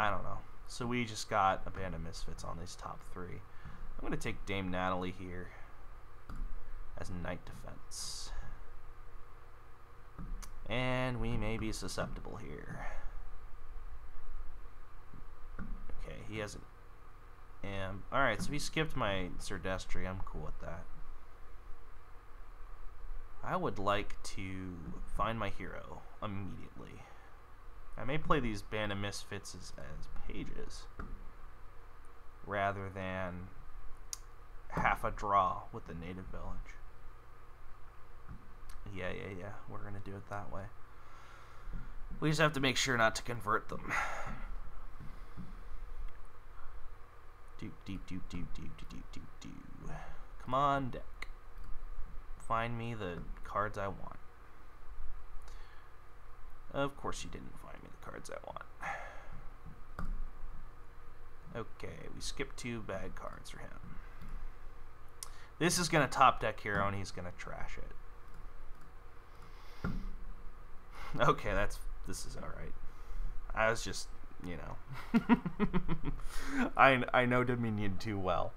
don't know. So we just got a Band of Misfits on these top 3. I'm gonna take Dame Natalie here as Knight defense. And we may be susceptible here. Okay, he hasn't. Alright, so he skipped my Sir Destry. I'm cool with that. I would like to find my hero immediately. I may play these Band of Misfits as pages rather than half a draw with the Native Village. Yeah. We're going to do it that way. We just have to make sure not to convert them. Come on, deck. Find me the cards I want. Of course you didn't find me the cards I want. Okay, we skipped 2 bad cards for him. This is going to top deck hero and he's going to trash it. Okay, this is alright. I was just, you know. I know Dominion too well.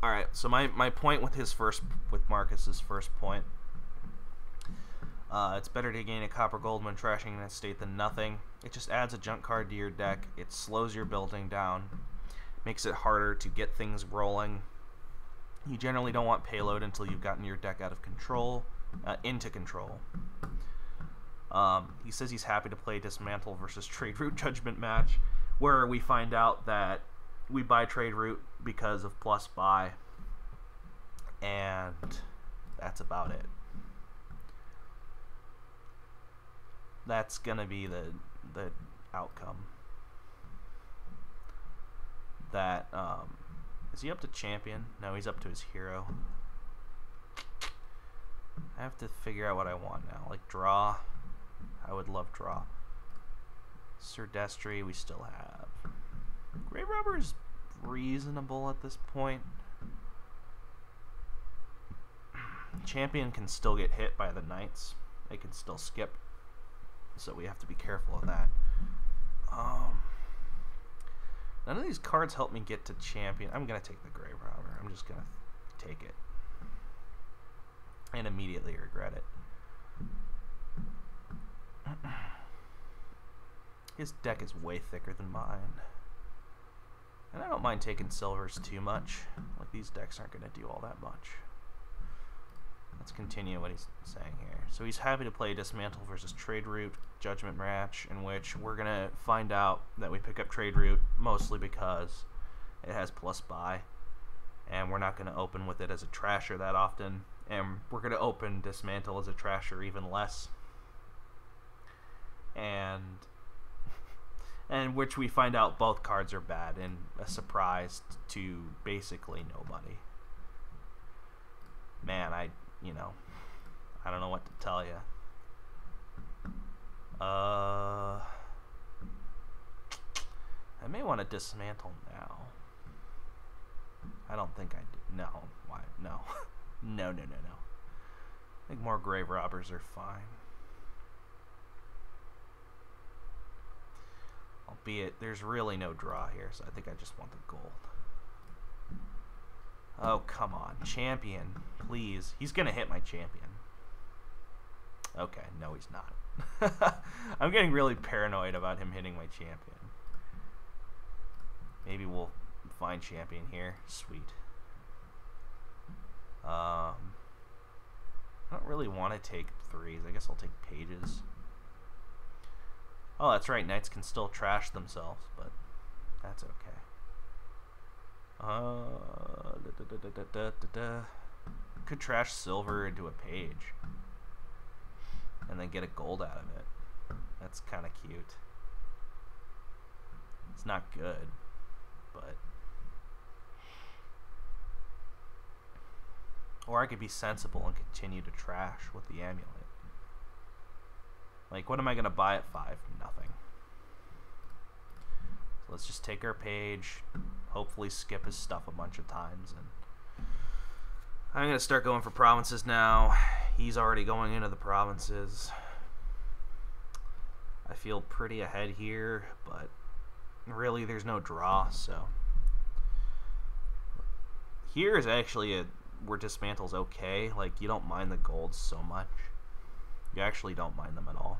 Alright, so my point with Marcus's first point. It's better to gain a copper gold when trashing an estate than nothing. It just adds a junk card to your deck. It slows your building down. Makes it harder to get things rolling. You generally don't want payload until you've gotten your deck out of control, into control. He says he's happy to play Dismantle versus Trade Route Judgment match, where we find out that we buy Trade Route because of plus buy, and that's about it. That's gonna be the outcome. That is he up to champion? No, he's up to his hero. I have to figure out what I want now. Like draw. I would love draw. Sir Destry, we still have. Grave Robber's reasonable at this point. Champion can still get hit by the knights. They can still skip. So we have to be careful of that. None of these cards help me get to champion. I'm going to take the Grave Robber. I'm just going to take it. And immediately regret it. His deck is way thicker than mine. And I don't mind taking silvers too much. Like, these decks aren't going to do all that much. Let's continue what he's saying here. So he's happy to play Dismantle versus Trade Route Judgment match, in which we're going to find out that we pick up Trade Route mostly because it has plus buy. And we're not going to open with it as a trasher that often. And we're going to open Dismantle as a trasher even less. And which we find out both cards are bad, and a surprise to basically nobody. Man, I don't know what to tell you. I may want to dismantle now. I don't think I do. No. Why? No. No. I think more grave robbers are fine. Albeit, there's really no draw here, so I think I just want the gold. Oh, come on. Champion, please. He's going to hit my champion. Okay, no he's not. I'm getting really paranoid about him hitting my champion. Maybe we'll find champion here. Sweet. I don't really want to take threes. I guess I'll take pages. Oh, that's right. Knights can still trash themselves, but that's okay. Could trash silver into a page and then get a gold out of it. That's kind of cute. It's not good, but... Or I could be sensible and continue to trash with the amulet. Like, what am I going to buy at 5? Nothing. So let's just take our page, hopefully skip his stuff a bunch of times, and I'm going to start going for provinces now. He's already going into the provinces. I feel pretty ahead here, but really there's no draw, so... Here is actually where Dismantle's okay. Like, you don't mind the golds so much. You actually don't mind them at all.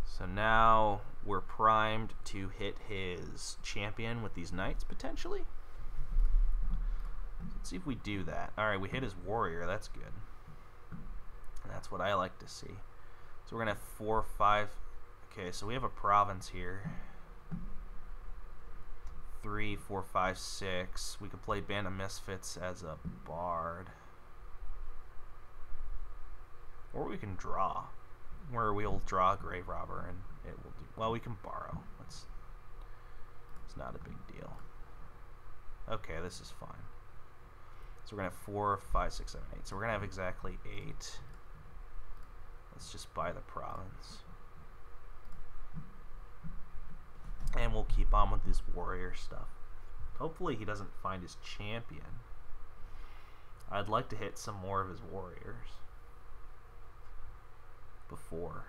So now we're primed to hit his champion with these knights, potentially. Let's see if we do that. Alright, we hit his warrior. That's good. And that's what I like to see. So we're going to have 4, 5. Okay, so we have a province here. 3, 4, 5, 6. We could play Band of Misfits as a bard. Or we can draw, where we'll draw a grave robber and it will do. Well, we can borrow. It's not a big deal. Okay, this is fine. So we're gonna have 4, 5, 6, 7, 8. So we're gonna have exactly 8. Let's just buy the province, and we'll keep on with this warrior stuff. Hopefully, he doesn't find his champion. I'd like to hit some more of his warriors before.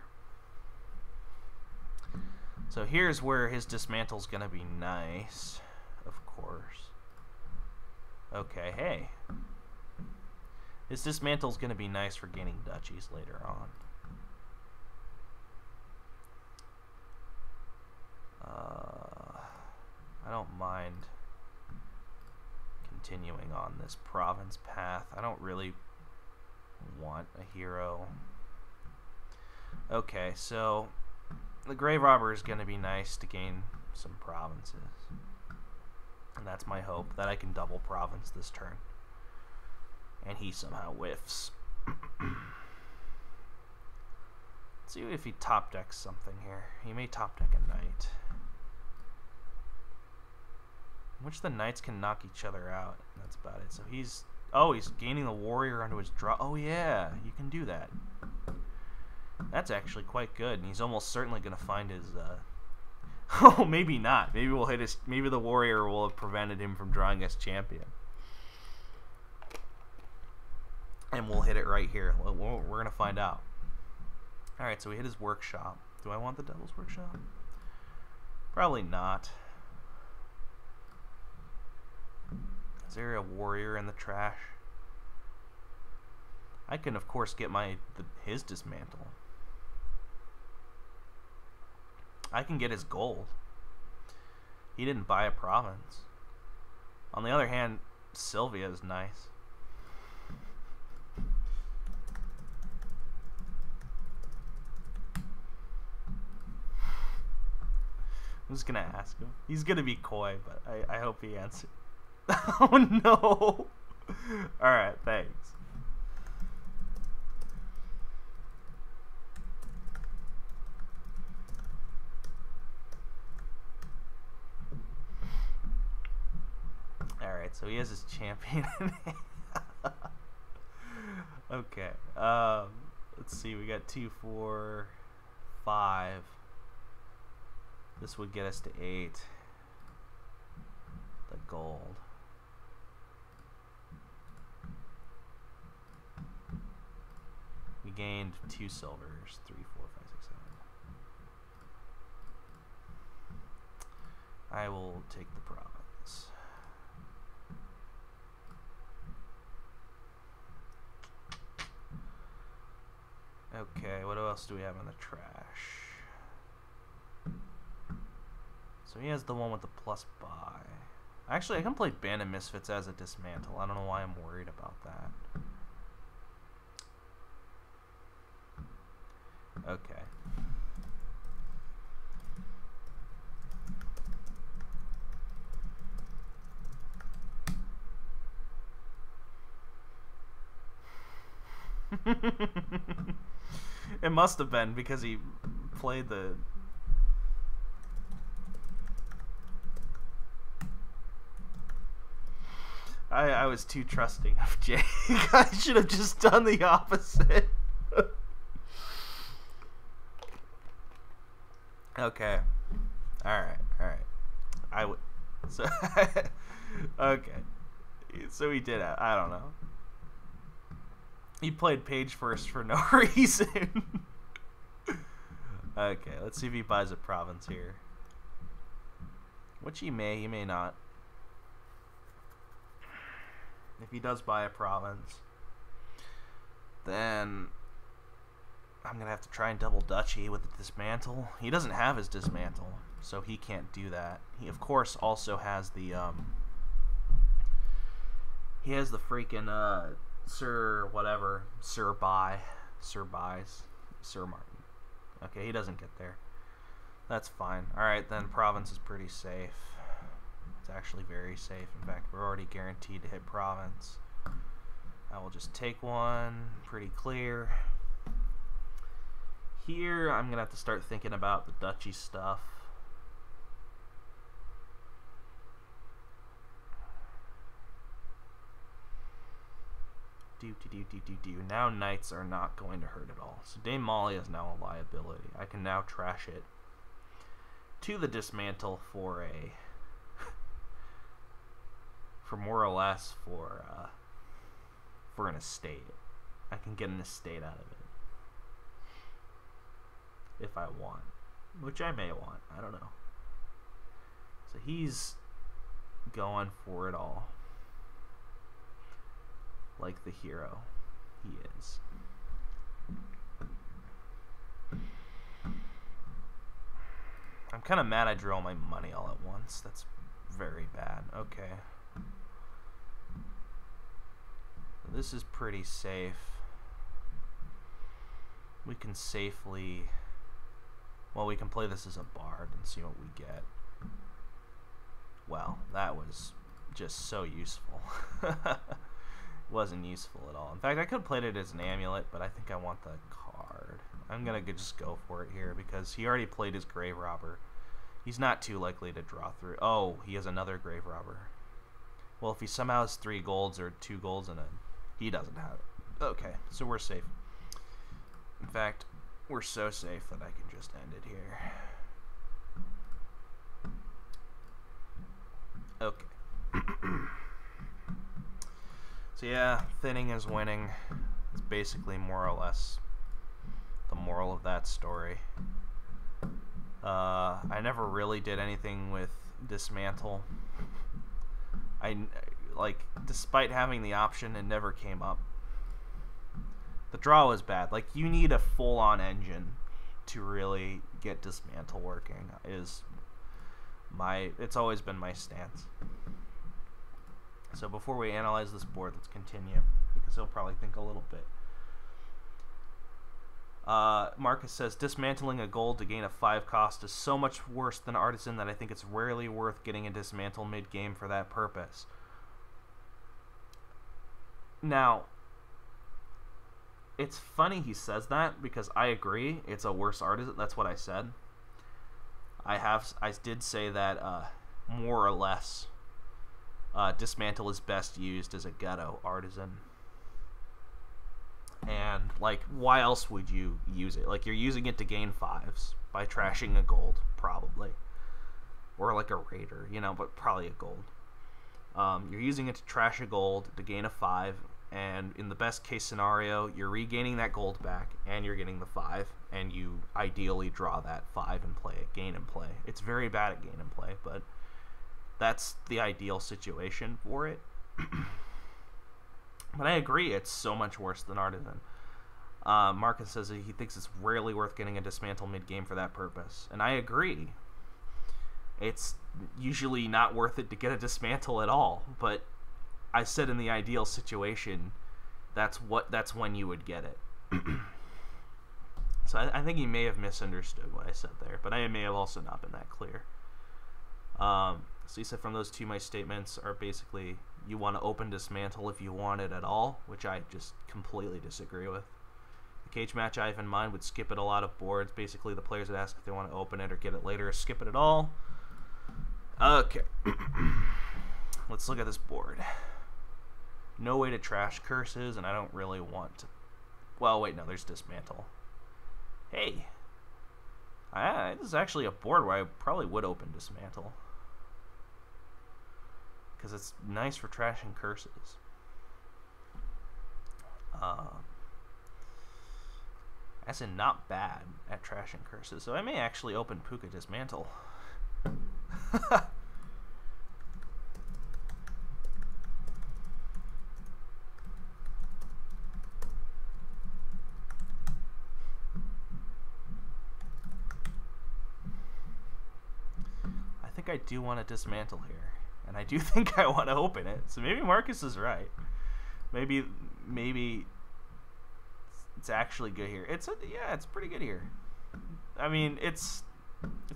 So here's where his dismantle's gonna be nice, of course. Okay, hey. His dismantle's gonna be nice for gaining duchies later on. I don't mind continuing on this province path. I don't really want a hero. Okay, so the grave robber is going to be nice to gain some provinces. And that's my hope, that I can double province this turn. And he somehow whiffs. Let's see if he top decks something here. He may top deck a knight. Which the knights can knock each other out. That's about it. So he's... Oh, he's gaining the warrior onto his draw. Oh yeah, you can do that. That's actually quite good, and he's almost certainly going to find his... Oh, maybe not. Maybe we'll hit his... Maybe the warrior will have prevented him from drawing his champion. And we'll hit it right here. We're going to find out. Alright, so we hit his workshop. Do I want the devil's workshop? Probably not. Is there a warrior in the trash? I can, of course, get his dismantle. I can get his gold. He didn't buy a province. On the other hand, Sylvia is nice. I'm just gonna ask him. He's gonna be coy, but I hope he answers. Oh no! Alright, thanks. Alright, so he has his champion in hand. Okay. Let's see, we got 2, 4, 5. This would get us to 8. The gold. We gained 2 silvers. 3, 4, 5, 6, 7. I will take the province. Okay, what else do we have in the trash? So he has the one with the plus buy. Actually, I can play Band of Misfits as a Dismantle. I don't know why I'm worried about that. Okay. It must have been because he played the... I was too trusting of Jake. I should have just done the opposite. Okay. Alright. I would... So... Okay. So he did... I don't know. He played page first for no reason. Okay, let's see if he buys a province here. Which he may not. If he does buy a province, then I'm going to have to try and double Duchy with the Dismantle. He doesn't have his Dismantle, so he can't do that. He, of course, also has the, he has the freaking, Sir Martin. Okay, he doesn't get there. That's fine. Alright, then province is pretty safe. It's actually very safe. In fact, we're already guaranteed to hit province. I will just take one. Pretty clear. Here, I'm going to have to start thinking about the duchy stuff. Now knights are not going to hurt at all. So Dame Molly is now a liability. I can now trash it to the Dismantle for a... for more or less for an estate. I can get an estate out of it. If I want. Which I may want. I don't know. So he's going for it all. Like the hero he is. I'm kind of mad I drew all my money all at once. That's very bad. Okay. This is pretty safe. We can safely... Well, we can play this as a bard and see what we get. Well, that was just so useful. Wasn't useful at all. In fact, I could have played it as an amulet, but I think I want the card. I'm gonna just go for it here because he already played his grave robber. He's not too likely to draw through. Oh, he has another grave robber. Well, if he somehow has 3 golds or 2 golds and he doesn't have it. Okay, so we're safe. In fact, we're so safe that I can just end it here. Okay. So yeah, thinning is winning. It's basically more or less the moral of that story. I never really did anything with Dismantle. Despite having the option, it never came up. The draw was bad. Like, you need a full-on engine to really get Dismantle working. It's always been my stance. So before we analyze this board, let's continue, because he'll probably think a little bit. Marcus says, dismantling a gold to gain a 5 cost is so much worse than Artisan that I think it's rarely worth getting a Dismantle mid-game for that purpose. Now, it's funny he says that, because I agree, it's a worse Artisan. That's what I said. I did say that more or less Dismantle is best used as a ghetto Artisan. And, like, why else would you use it? Like, you're using it to gain 5s by trashing a gold, probably. Or, like, a raider, you know, but probably a gold. You're using it to trash a gold to gain a 5, and in the best case scenario, you're regaining that gold back, and you're getting the 5, and you ideally draw that 5 and play it, gain and play. It's very bad at gain and play, but that's the ideal situation for it. But I agree, it's so much worse than Artisan. Marcus says that he thinks it's rarely worth getting a Dismantle mid-game for that purpose. And I agree. It's usually not worth it to get a Dismantle at all. But I said in the ideal situation, that's when you would get it. So I think he may have misunderstood what I said there. But I may have also not been that clear. So he said from those two, my statements are basically, you want to open Dismantle if you want it at all, which I just completely disagree with. The cage match I have in mind would skip it a lot of boards. Basically, the players would ask if they want to open it or get it later or skip it at all. Okay. Let's look at this board. No way to trash curses, and I don't really want to... Well, wait, no, there's Dismantle. Hey. This is actually a board where I probably would open Dismantle, because it's nice for trashing curses. As in, not bad at trashing curses. So I may actually open Puka Dismantle. I think I do want to Dismantle here. And I do think I want to open it. So maybe Marcus is right. Maybe it's actually good here. It's pretty good here. I mean, it's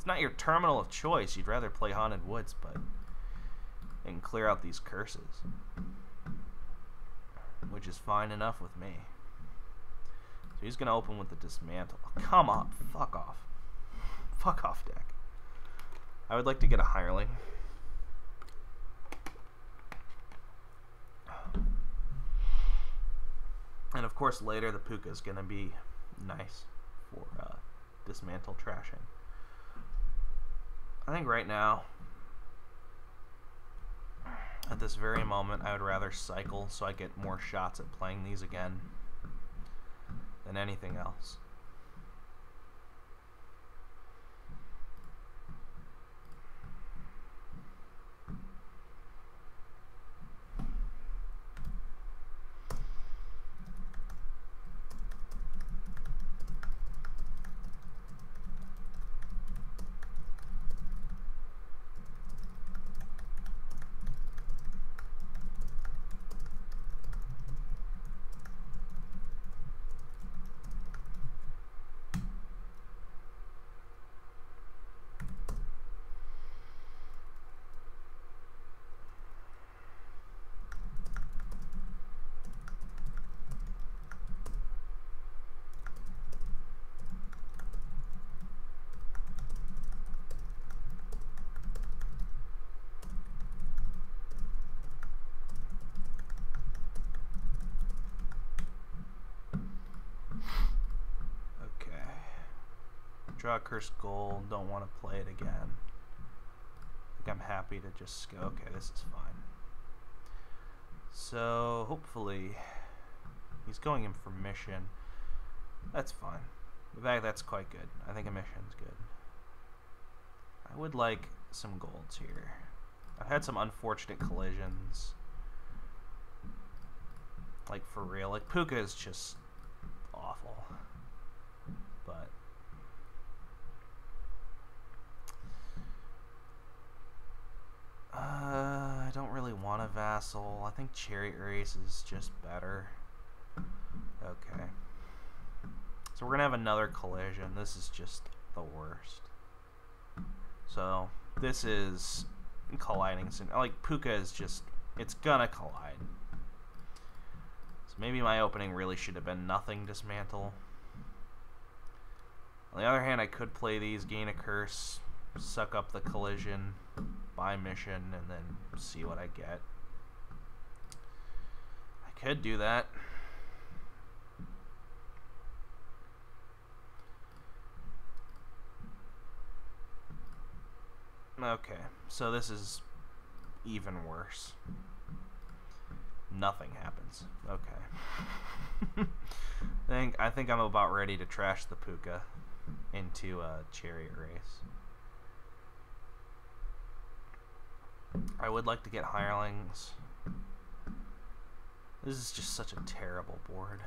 not your terminal of choice. You'd rather play Haunted Woods, but and clear out these curses, which is fine enough with me. So he's gonna open with the Dismantle. Oh, come on, fuck off. Fuck off, deck. I would like to get a hireling. And of course later the Puka is going to be nice for Dismantle trashing. I think right now, at this very moment, I would rather cycle so I get more shots at playing these again than anything else. Draw a cursed gold, don't want to play it again. I think I'm happy to just go, okay, this is fine. So, hopefully, he's going in for mission. That's fine. In fact, that's quite good. I think a mission's good. I would like some golds here. I've had some unfortunate collisions. Like, for real. Like, Puka is just awful. But don't really want a vassal. I think Chariot Race is just better. Okay. So we're going to have another collision. This is just the worst. So this is colliding. Like, Puka is just, it's going to collide. So maybe my opening really should have been nothing Dismantle. On the other hand, I could play these, gain a curse, suck up the collision, buy mission, and then see what I get. I could do that. Okay, so this is even worse. Nothing happens. Okay. I think I'm about ready to trash the Puka into a Chariot Race. I would like to get hirelings. This is just such a terrible board.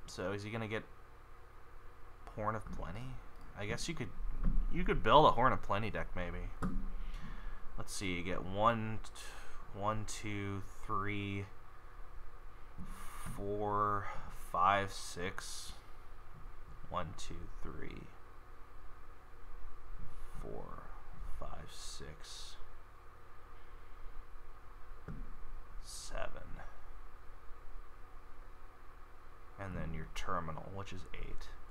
So is he gonna get Horn of Plenty? I guess you could build a Horn of Plenty deck maybe. Let's see, you get 1, 2, 3, 4, 5, 6. 1, 2, 3, 4, 5, 6, 7. And then your terminal, which is 8.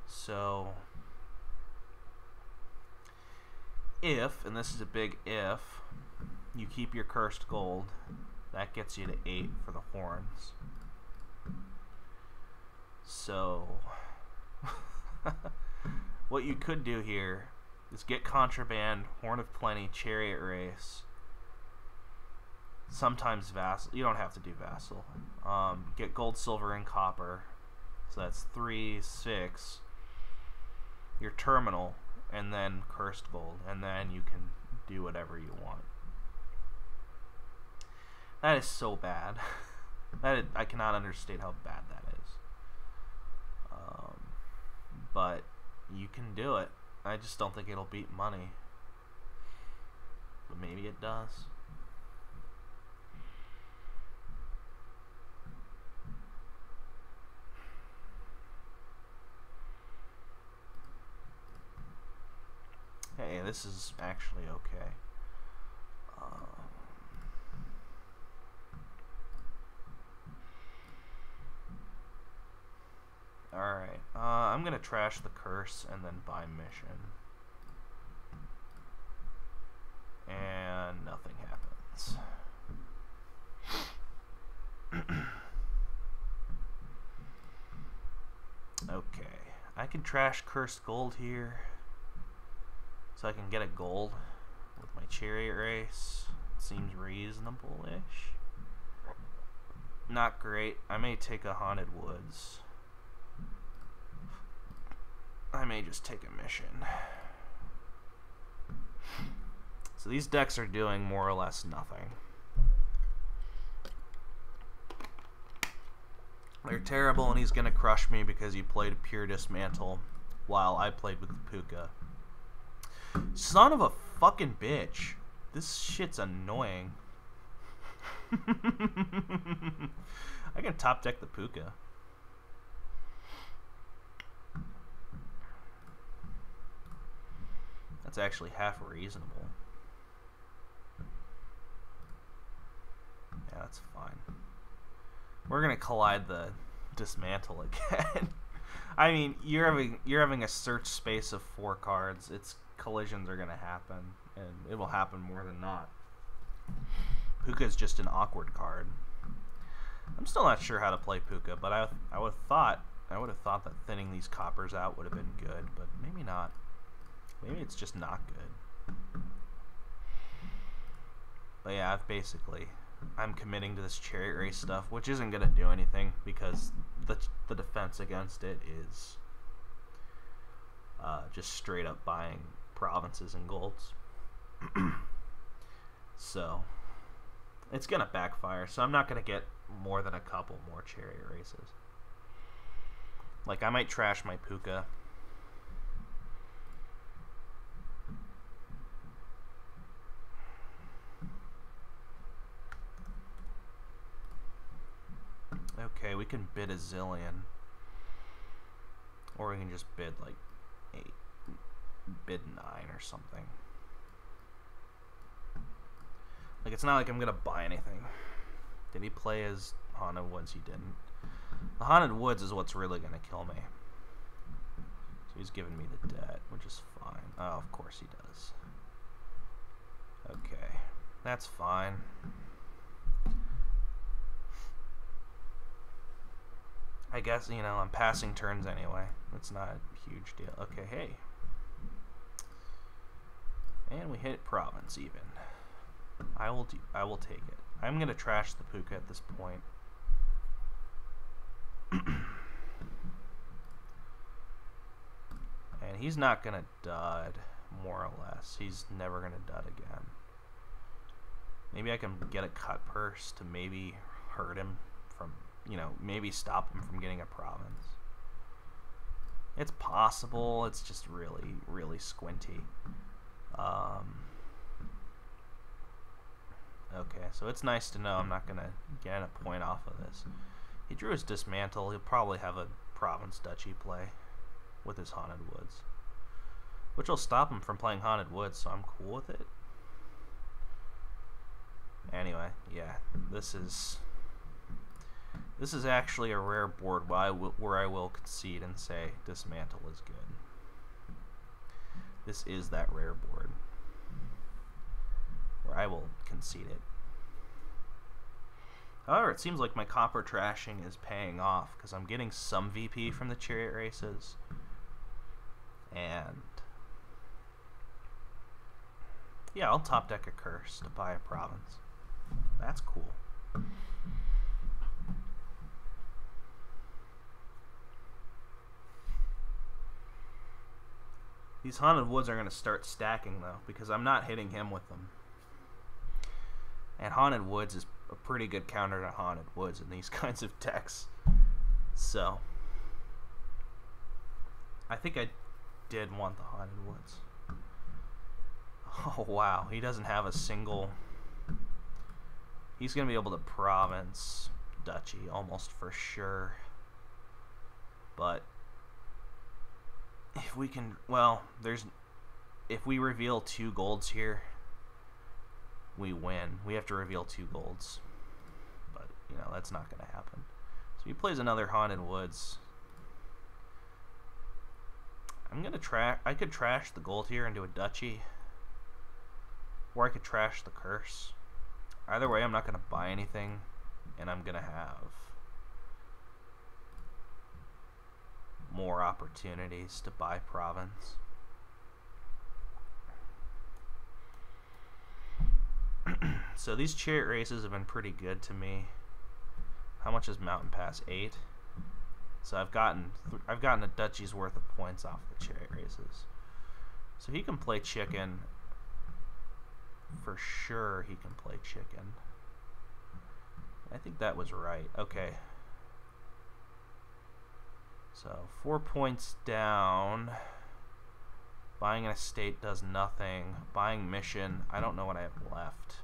So if, and this is a big if, you keep your cursed gold, that gets you to 8 for the horns. So what you could do here is get Contraband, Horn of Plenty, Chariot Race, sometimes Vassal. You don't have to do Vassal. Get Gold, Silver, and Copper. So that's 3, 6. Your terminal, and then Cursed Gold, and then you can do whatever you want. That is so bad. I cannot understate how bad that is. But you can do it. I just don't think it'll beat money. But maybe it does. Hey, this is actually okay. Alright, I'm gonna trash the curse and then buy mission. And nothing happens. Okay, I can trash cursed gold here. So I can get a gold with my Chariot Race. Seems reasonable-ish. Not great. I may take a Haunted Woods. I may just take a mission. So these decks are doing more or less nothing. They're terrible, and he's going to crush me because he played a pure Dismantle while I played with the Puka. Son of a fucking bitch. This shit's annoying. I can top deck the Puka. That's actually half reasonable. Yeah, that's fine. We're gonna collide the Dismantle again. I mean, you're having a search space of 4 cards. It's collisions are gonna happen, and it will happen more than not. Puka is just an awkward card. I'm still not sure how to play Puka, but I would have thought that thinning these coppers out would have been good, but maybe not. Maybe it's just not good. But yeah, I'm committing to this Chariot Race stuff, which isn't gonna do anything because the defense against it is just straight up buying provinces and golds. So it's gonna backfire. So I'm not gonna get more than a couple more Chariot Races. Like, I might trash my Puka can bid a zillion. Or we can just bid like 8. Bid 9 or something. Like, it's not like I'm going to buy anything. Did he play as Haunted Woods? He didn't. The Haunted Woods is what's really going to kill me. So he's giving me the debt, which is fine. Oh, of course he does. Okay. That's fine. I guess, you know, I'm passing turns anyway. It's not a huge deal. Okay, hey. And we hit province even. I will take it. I'm gonna trash the puka at this point. And he's not gonna dud, more or less. He's never gonna dud again. Maybe I can get a cut purse to maybe hurt him from, you know, maybe stop him from getting a province. It's possible. It's just really, really squinty. Okay, so it's nice to know I'm not going to get a point off of this. He drew his Dismantle. He'll probably have a province duchy play with his Haunted Woods, which will stop him from playing Haunted Woods, so I'm cool with it. Anyway, yeah, this is actually a rare board where I will concede and say Dismantle is good. This is that rare board where I will concede it. However, it seems like my copper trashing is paying off because I'm getting some VP from the chariot races, and yeah, I'll top deck a curse to buy a province. That's cool. These Haunted Woods are going to start stacking, though, because I'm not hitting him with them. And Haunted Woods is a pretty good counter to Haunted Woods in these kinds of decks. So, I think I did want the Haunted Woods. Oh, wow. He doesn't have a single... He's going to be able to province duchy almost for sure. But if we can, well, if we reveal 2 golds here, we win. We have to reveal 2 golds. But, you know, that's not going to happen. So he plays another Haunted Woods. I'm going to I could trash the gold here and do a duchy. Or I could trash the curse. Either way, I'm not going to buy anything, and I'm going to have more opportunities to buy province. So these chariot races have been pretty good to me. How much is Mountain Pass? 8. So I've gotten a duchy's worth of points off the chariot races. So he can play chicken. For sure he can play chicken. I think that was right. Okay. So 4 points down. Buying an estate does nothing. Buying mission, I don't know what I have left.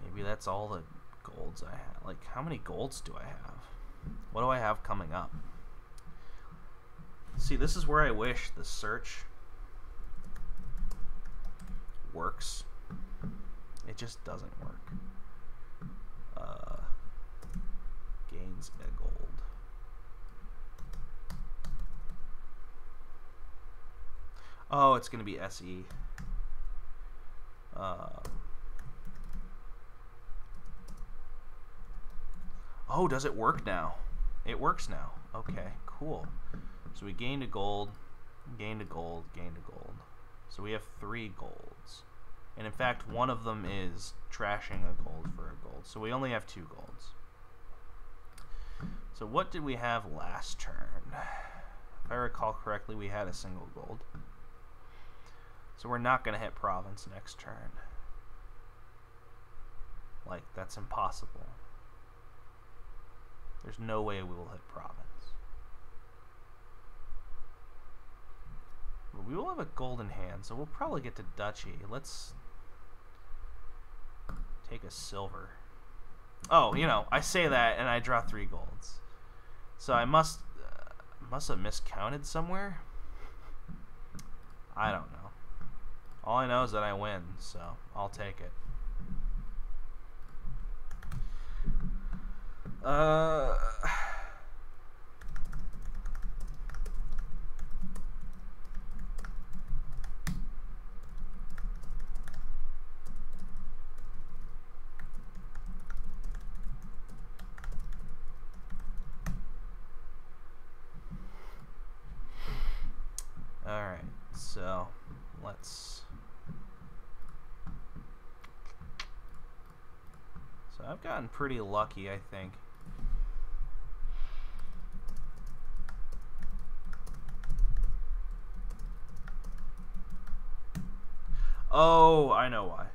Maybe that's all the golds I have. Like, how many golds do I have? What do I have coming up? See, this is where I wish the search works. It just doesn't work. Gains a gold. Oh, it's going to be SE. Oh, does it work now? It works now. Okay, cool. So we gained a gold, gained a gold, gained a gold. So we have 3 golds. And in fact, one of them is trashing a gold for a gold. So we only have 2 golds. So what did we have last turn? If I recall correctly, we had a single gold. So we're not going to hit province next turn. Like, that's impossible. There's no way we will hit province. But we will have a golden hand, so we'll probably get to duchy. Let's Take a silver. Oh, you know, I say that and I draw 3 golds. So I must have miscounted somewhere. I don't know. All I know is that I win, so I'll take it. Alright, so let's... So I've gotten pretty lucky, I think. Oh, I know why.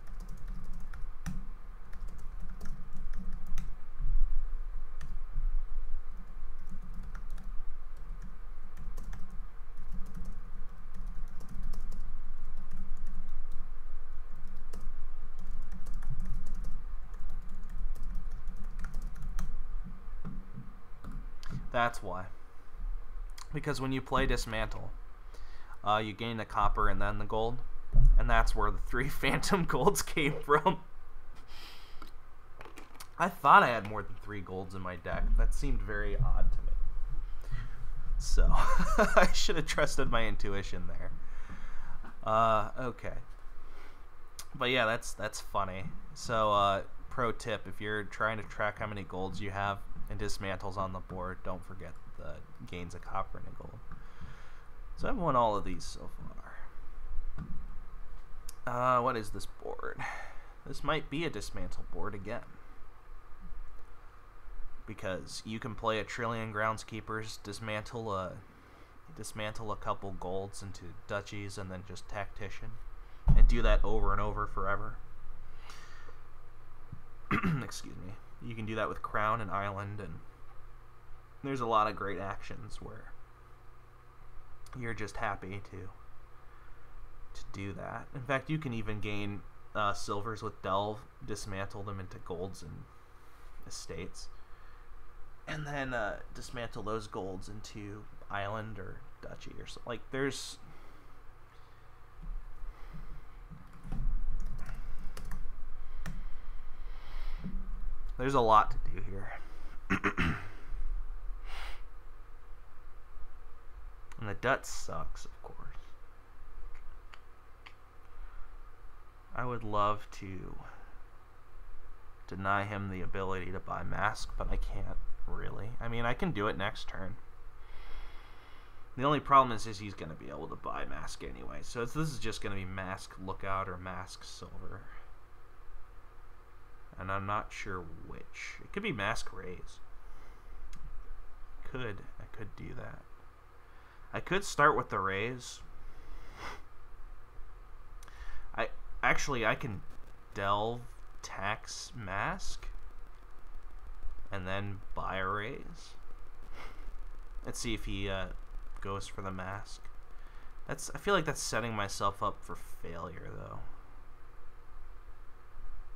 That's why. Because when you play Dismantle, you gain the copper and then the gold. And that's where the 3 phantom golds came from. I thought I had more than 3 golds in my deck. That seemed very odd to me. So, I should have trusted my intuition there. Okay. But yeah, that's funny. So, pro tip, if you're trying to track how many golds you have and Dismantle's on the board, don't forget the gains of copper and a gold. So I've won all of these so far. What is this board? This might be a Dismantle board again. Because you can play a trillion groundskeepers, dismantle a couple golds into duchies, and then just tactician. And do that over and over forever. Excuse me. You can do that with Crown and Island, and there's a lot of great actions where you're just happy to do that. In fact, you can even gain silvers with Delve, dismantle them into golds and estates, and then dismantle those golds into Island or Duchy or something. Like, there's a lot to do here. And the Dutch sucks, of course. I would love to deny him the ability to buy Mask, but I can't really. I mean, I can do it next turn. The only problem is he's going to be able to buy Mask anyway. So this is just going to be Mask Lookout or Mask Silver. And I'm not sure which. It could be Mask Raise. I could do that. I could start with the Raise. I can Delve, tax Mask, and then buy a Raise. Let's see if he goes for the Mask. I feel like that's setting myself up for failure, though.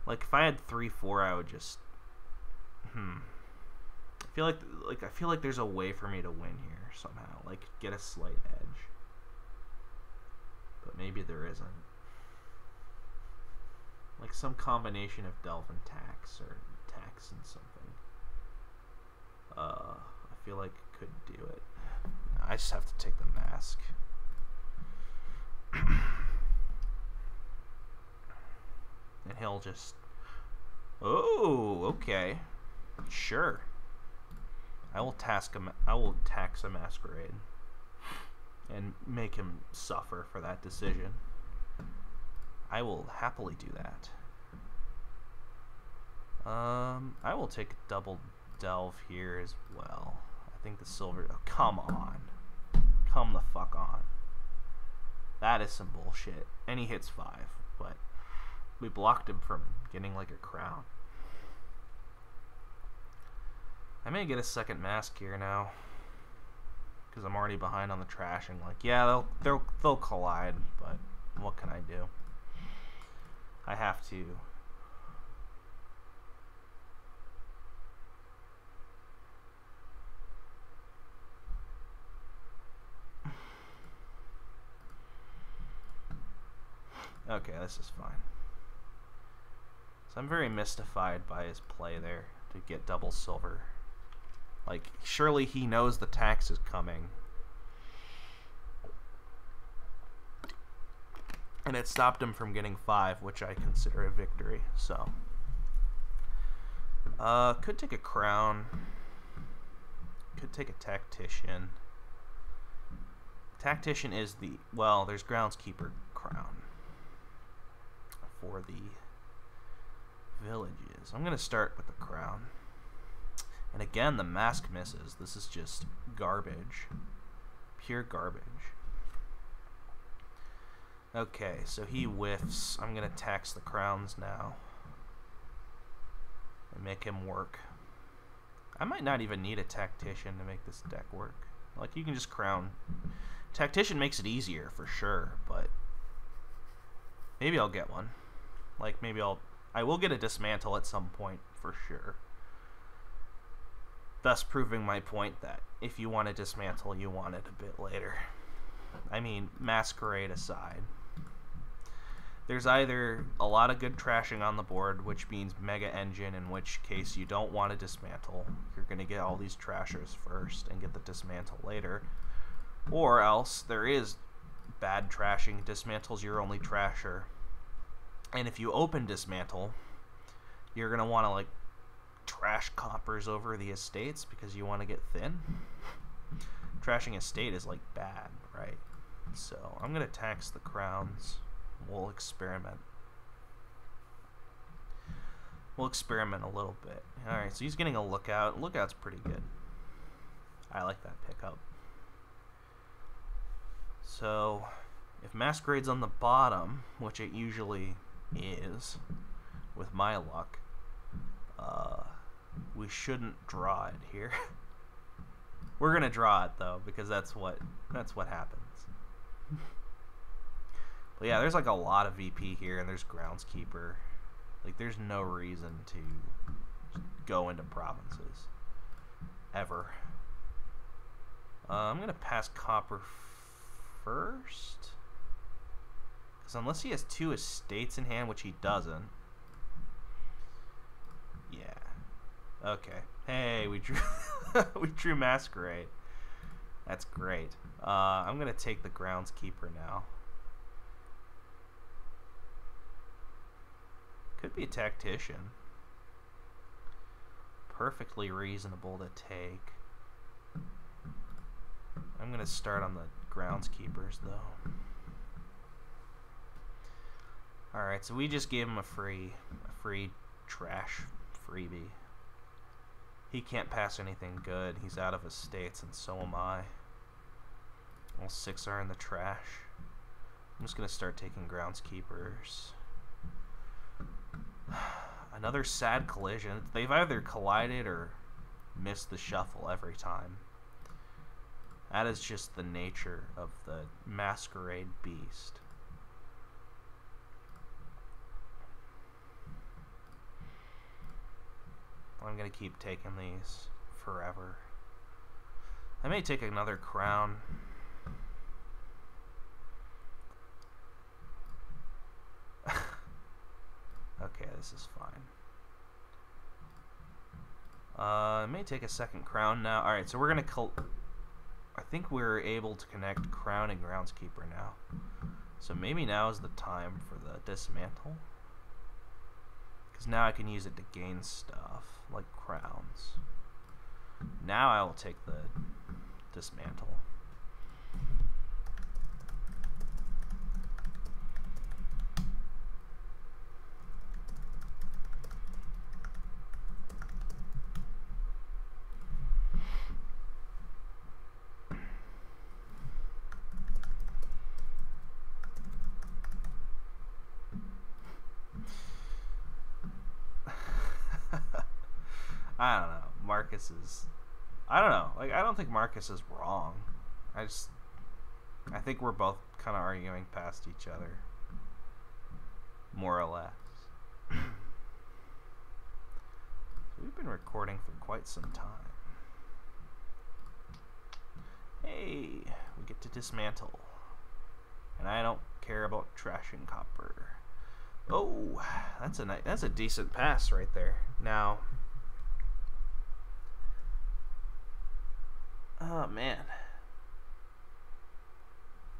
Like, if I had 3-4, I would just I feel like there's a way for me to win here somehow, like get a slight edge. But maybe there isn't. Like some combination of Delve and tax, or tax and something. I feel like it could do it. I just have to take the Mask. And he'll just... Oh, okay. Sure. I will tax a Masquerade. And make him suffer for that decision. I will happily do that. I will take a double Delve here as well. I think the silver... Oh, come on. Come the fuck on. That is some bullshit. And he hits 5, but we blocked him from getting like a crown. I may get a second Mask here now, because I'm already behind on the trashing. Like, yeah, they'll collide, but what can I do? I have to Okay, this is fine. So I'm very mystified by his play there to get double silver. Like, surely he knows the tax is coming. And it stopped him from getting 5, which I consider a victory, so. Could take a crown. Could take a tactician. Tactician is the, well, there's groundskeeper crown for the villages. I'm going to start with the crown. And again, the mask misses. This is just garbage. Pure garbage. Okay, so he whiffs. I'm going to tax the crowns now. And make him work. I might not even need a tactician to make this deck work. Like, you can just crown. Tactician makes it easier, for sure, but maybe I'll get one. Like, maybe I will get a dismantle at some point, for sure. Thus proving my point that if you want to dismantle, you want it a bit later. I mean, Masquerade aside. There's either a lot of good trashing on the board, which means Mega Engine, in which case you don't want to dismantle. You're going to get all these trashers first and get the dismantle later. Or else there is bad trashing. Dismantle's your only trasher. And if you open Dismantle, you're going to want to, like, trash coppers over the estates because you want to get thin. Trashing estate is, like, bad, right? So I'm going to tax the crowns. We'll experiment. We'll experiment a little bit. Alright, so he's getting a lookout. Lookout's pretty good. I like that pickup. So, if Masquerade's on the bottom, which it usually is, with my luck, we shouldn't draw it here. We're gonna draw it though, because that's what happens. But yeah, there's like a lot of VP here, and there's groundskeeper. Like, there's no reason to go into provinces ever. I'm gonna pass copper first, because unless he has 2 estates in hand, which he doesn't. Yeah. Okay. Hey, we drew we drew Masquerade. That's great. I'm gonna take the groundskeeper now. Could be a tactician. Perfectly reasonable to take. I'm gonna start on the groundskeepers though. Alright, so we just gave him a free trash freebie. He can't pass anything good. He's out of estates, and so am I. All 6 are in the trash. I'm just gonna start taking groundskeepers. Another sad collision. They've either collided or missed the shuffle every time. That is just the nature of the Masquerade beast. I'm gonna keep taking these forever. I may take another crown. Okay, this is fine. I may take a second crown now. Alright, so we're gonna I think we're able to connect crown and groundskeeper now. So maybe now is the time for the dismantle. Because now I can use it to gain stuff, like crowns. Now I will take the dismantle. I don't know. Marcus is... I don't know. Like, I don't think Marcus is wrong. I think we're both kind of arguing past each other. More or less. We've been recording for quite some time. Hey, we get to dismantle. And I don't care about trashing copper. Oh, that's a decent pass right there. Now, oh man.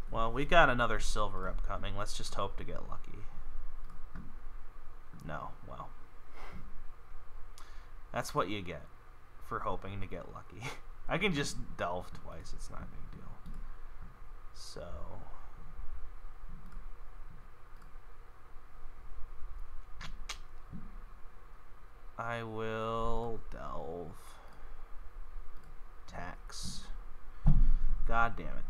Well, we got another silver upcoming. Let's just hope to get lucky. No, well. That's what you get for hoping to get lucky. I can just delve twice. It's not a big deal. So... I will delve. Tax. God damn it.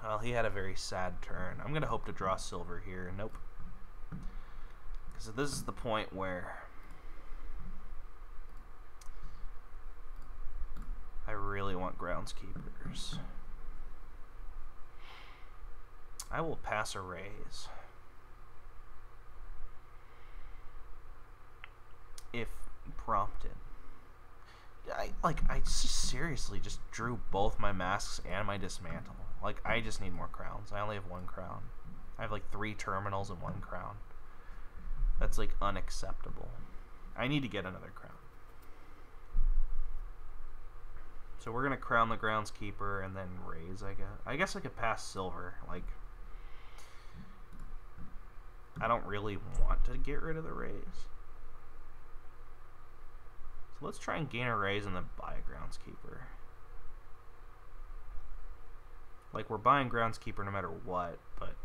Well, he had a very sad turn. I'm going to hope to draw silver here. Nope. Because this is the point where I really want groundskeepers. I will pass a raise. If prompted. I just seriously just drew both my masks and my dismantle. Like, I just need more crowns. I only have 1 crown. I have like 3 terminals and 1 crown. That's like unacceptable. I need to get another crown. So we're gonna crown the groundskeeper and then raise, I guess. I guess I could pass silver. Like, I don't really want to get rid of the raise. So let's try and gain a raise and then buy a groundskeeper. Like, we're buying groundskeeper no matter what, but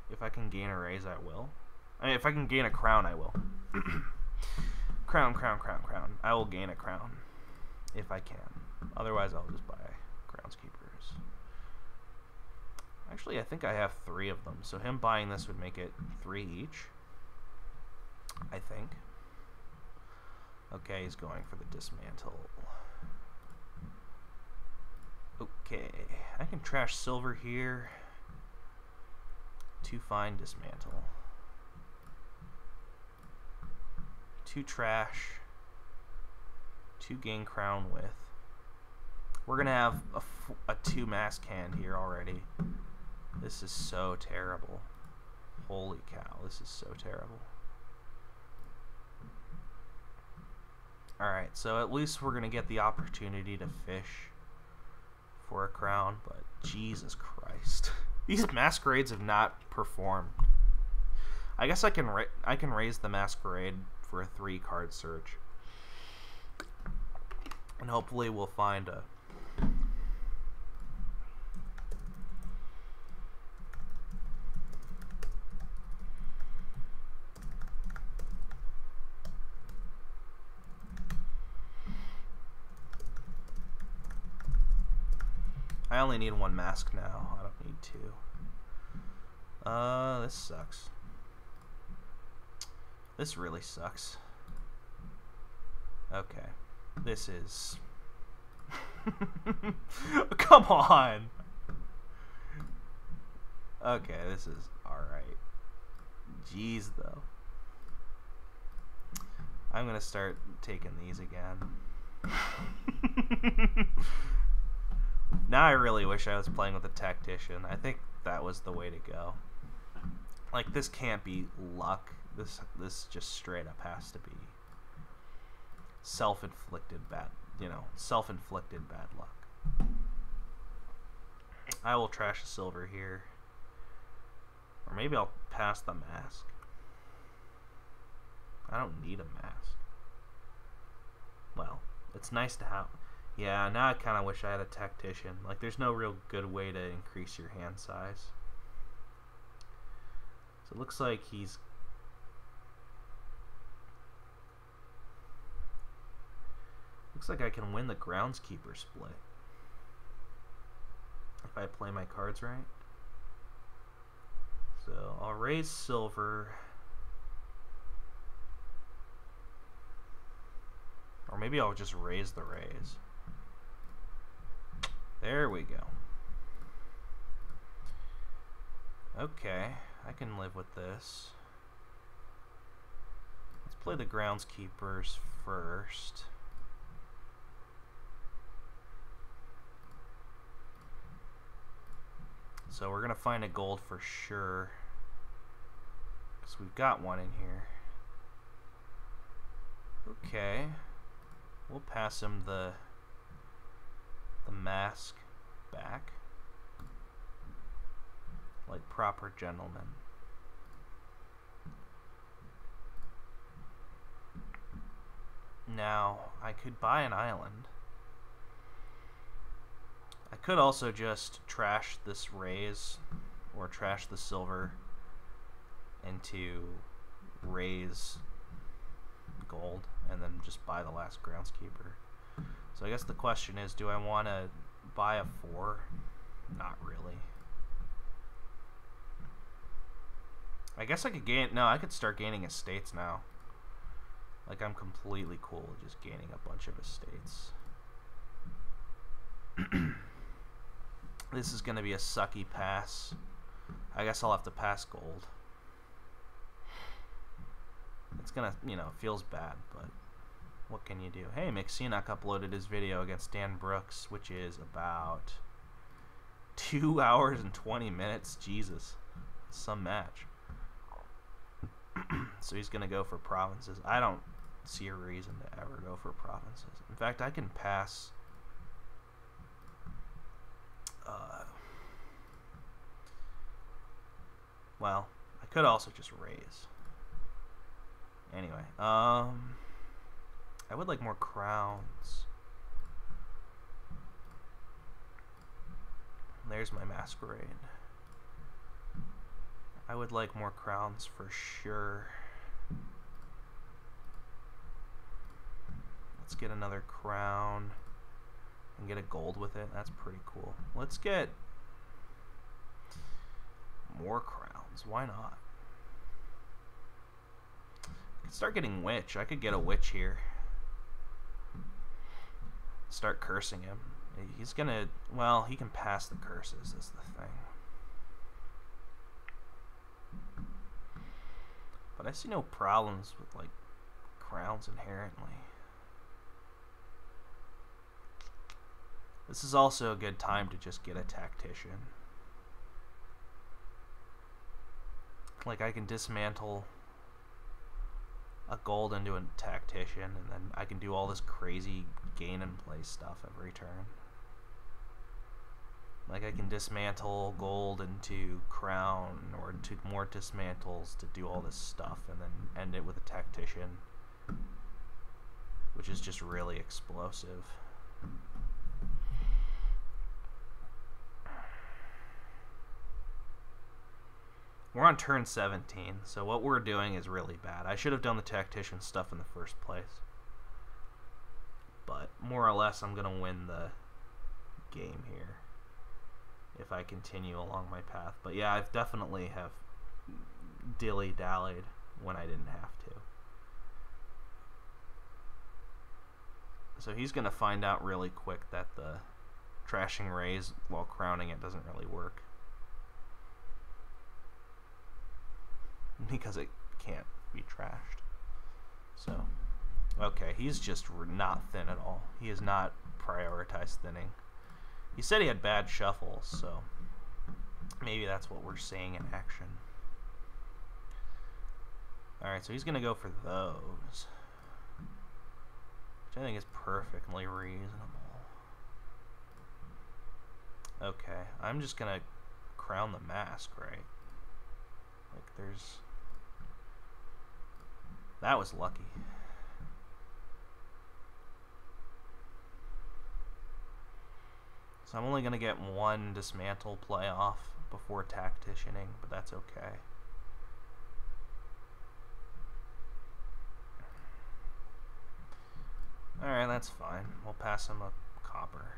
if I can gain a raise, I will. I mean, if I can gain a crown, I will. Crown, crown, crown, crown. I will gain a crown if I can. Otherwise, I'll just buy groundskeepers. Actually, I think I have 3 of them, so him buying this would make it 3 each. I think. Okay, he's going for the dismantle. Okay, I can trash silver here to find dismantle. 2 trash, 2 gain crown with. We're gonna have a 2 mask hand here already. This is so terrible. Holy cow, this is so terrible. Alright, so at least we're gonna get the opportunity to fish for a crown, but Jesus Christ. These masquerades have not performed. I guess I can raise the masquerade for a 3 card search. And hopefully we'll find a I only need 1 mask now. I don't need 2. This sucks. This really sucks. Okay. This is... Come on! Okay, this is alright. Jeez, though. I'm gonna start taking these again. Now I really wish I was playing with a tactician. I think that was the way to go. Like, this can't be luck. This just straight up has to be self-inflicted bad, self-inflicted bad luck. I will trash a silver here. Or maybe I'll pass the mask. I don't need a mask. Well, it's nice to have... Yeah, now I kind of wish I had a tactician. Like, there's no real good way to increase your hand size. So it looks like he's... Looks like I can win the groundskeeper split. If I play my cards right. So, I'll raise silver. Or maybe I'll just raise the raise. There we go. Okay, I can live with this. Let's play the groundskeepers first. So we're going to find a gold for sure, because we've got one in here. Okay. We'll pass him the mask back. Like proper gentlemen. Now, I could buy an island. I could also just trash this raise, or trash the silver into raise gold, and then just buy the last groundskeeper. So I guess the question is, do I want to buy a 4? Not really. I guess I could gain... No, I could start gaining estates now. Like, I'm completely cool with just gaining a bunch of estates. This is going to be a sucky pass. I guess I'll have to pass gold. It's going to, you know, it feels bad, but what can you do? Hey, McSeenock uploaded his video against Dan Brooks, which is about 2 hours and 20 minutes. Jesus. Some match. So he's going to go for provinces. I don't see a reason to ever go for provinces. In fact, I can pass... well, I could also just raise. Anyway, I would like more crowns. There's my masquerade. I would like more crowns for sure. Let's get another crown and get a gold with it. That's pretty cool. Let's get more crowns. Why not? I could start getting witch. I could get a witch here. Start cursing him. He's gonna... well, he can pass the curses is the thing. But I see no problems with, like, crowns inherently. This is also a good time to just get a tactician. Like, I can dismantle a gold into a tactician, and then I can do all this crazy gain and play stuff every turn. Like, I can dismantle gold into crown, or into more dismantles to do all this stuff, and then end it with a tactician, which is just really explosive. We're on turn 17, so what we're doing is really bad. I should have done the tactician stuff in the first place. But more or less, I'm going to win the game here if I continue along my path. But yeah, I've definitely have dilly-dallied when I didn't have to. So he's going to find out really quick that the trashing raise while crowning it doesn't really work. Because it can't be trashed. So, okay, he's just not thin at all. He has not prioritized thinning. He said he had bad shuffles, so maybe that's what we're seeing in action. Alright, so he's going to go for those, which I think is perfectly reasonable. Okay, I'm just going to crown the mask, right? Like, there's... that was lucky. So I'm only going to get one dismantle play off before tacticianing, but that's okay. Alright, that's fine. We'll pass him a copper.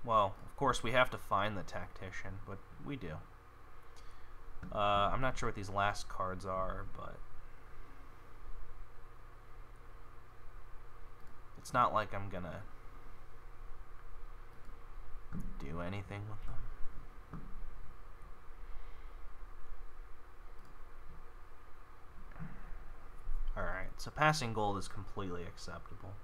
Well, of course we have to find the tactician, but we do. I'm not sure what these last cards are, but it's not like I'm gonna do anything with them. Alright, so passing gold is completely acceptable.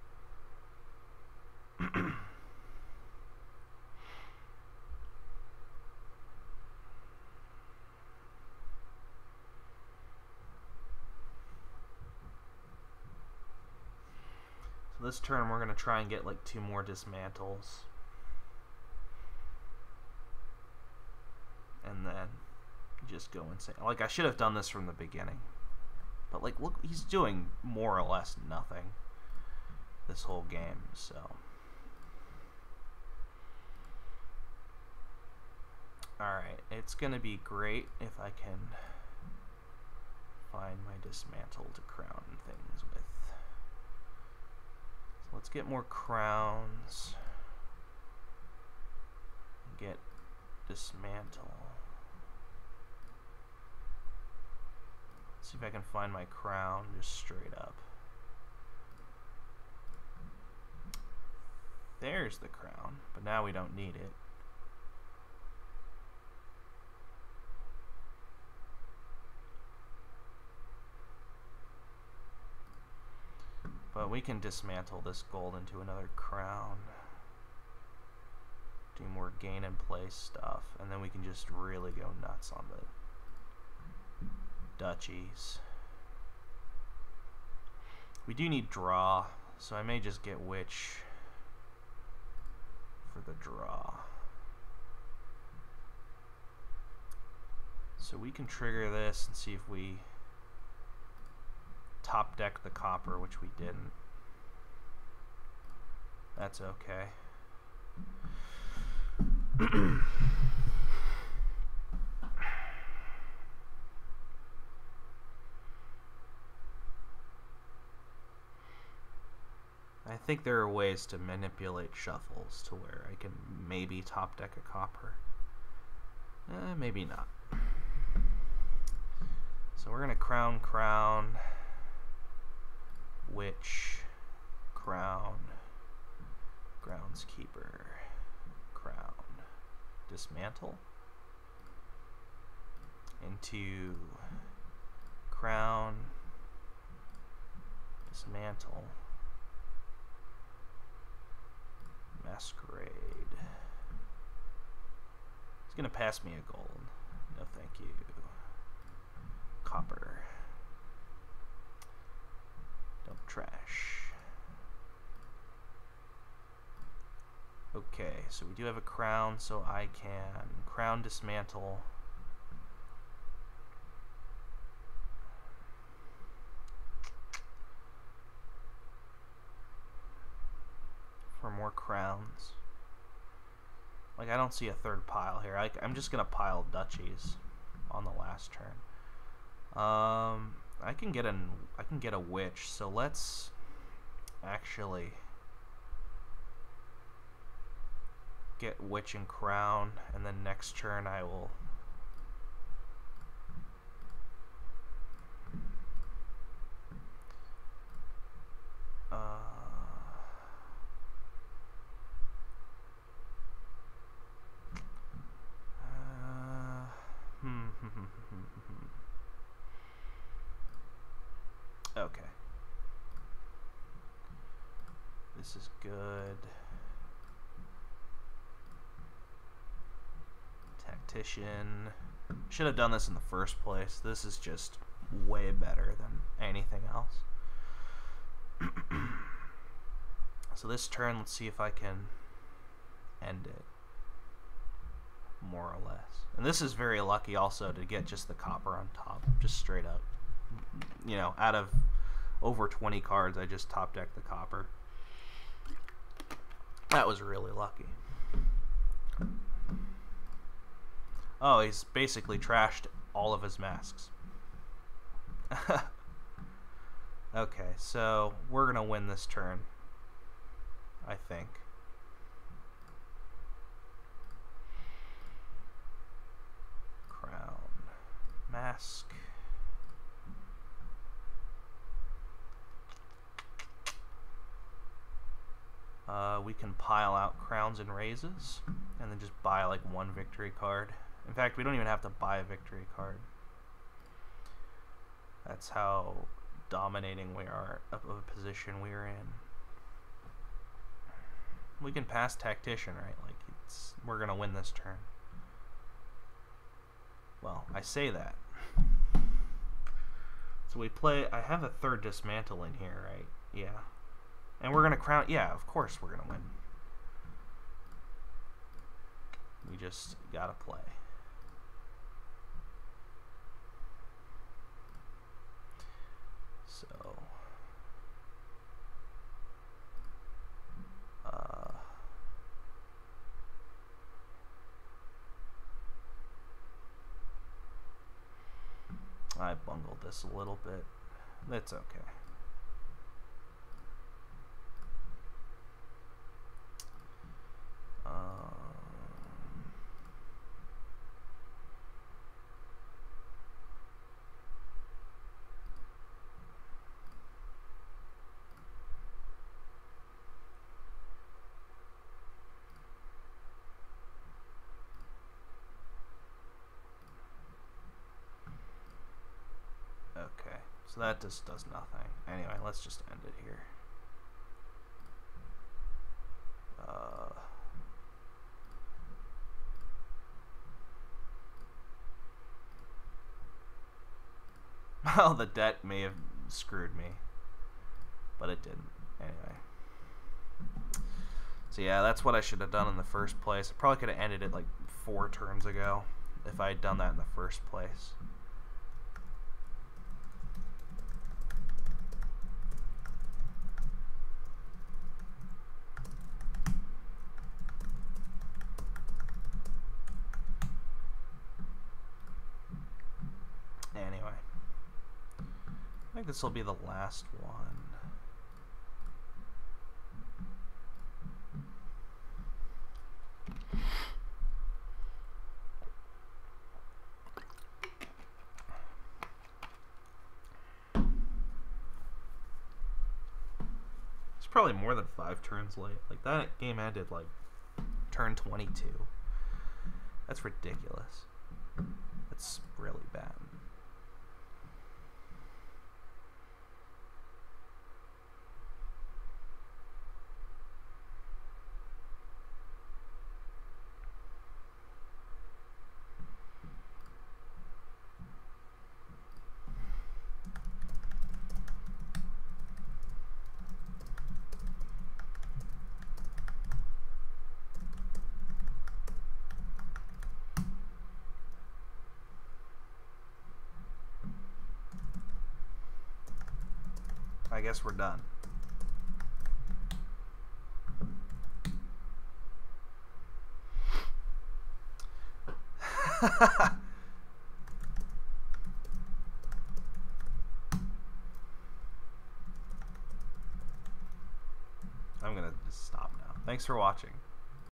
This turn we're going to try and get like 2 more dismantles. And then just go insane. Like, I should have done this from the beginning. But like, look, he's doing more or less nothing this whole game, so. Alright, it's going to be great if I can find my dismantle to crown things with. So let's get more crowns. Get dismantle. See if I can find my crown just straight up. There's the crown, but now we don't need it. But we can dismantle this gold into another crown. Do more gain and place stuff, and then we can just really go nuts on the duchies. We do need draw, so I may just get witch for the draw. So we can trigger this and see if we top deck the copper, which we didn't. That's okay. I think there are ways to manipulate shuffles to where I can maybe top deck a copper. Maybe not. So we're gonna crown, witch, crown, groundskeeper, crown, dismantle, into crown, dismantle, masquerade. He's gonna pass me a gold. No thank you. Copper. Dump trash. Okay, so we do have a crown, so I can crown, dismantle. For more crowns. Like, I don't see a third pile here. I'm just gonna pile duchies on the last turn. I can get a witch, so let's actually get witch and crown, and then next turn I will okay. This is good. Tactician. Should have done this in the first place. This is just way better than anything else. So this turn, let's see if I can end it. More or less. And this is very lucky also to get just the copper on top. Just straight up. You know, out of over 20 cards, I just top decked the copper. That was really lucky. Oh, he's basically trashed all of his masks. Okay, so we're gonna win this turn, I think. Crown, mask. We can pile out crowns and raises, and then just buy like one victory card. In fact, we don't even have to buy a victory card. That's how dominating we are of a position we're in. We can pass tactician, right? Like, we're gonna win this turn. Well, I say that. So we play. I have a third dismantle in here, right? Yeah. And we're gonna crown. Yeah, of course we're gonna win. We just gotta play. So. I bungled this a little bit. That's okay. Okay, so that just does nothing. Anyway, let's just end it here. Well, the debt may have screwed me, but it didn't. Anyway. So yeah, that's what I should have done in the first place. I probably could have ended it like 4 turns ago if I had done that in the first place. Anyway, I think this will be the last one. It's probably more than 5 turns late. Like, that game ended like turn 22. That's ridiculous. That's really bad. I guess we're done. I'm gonna just stop now. Thanks for watching.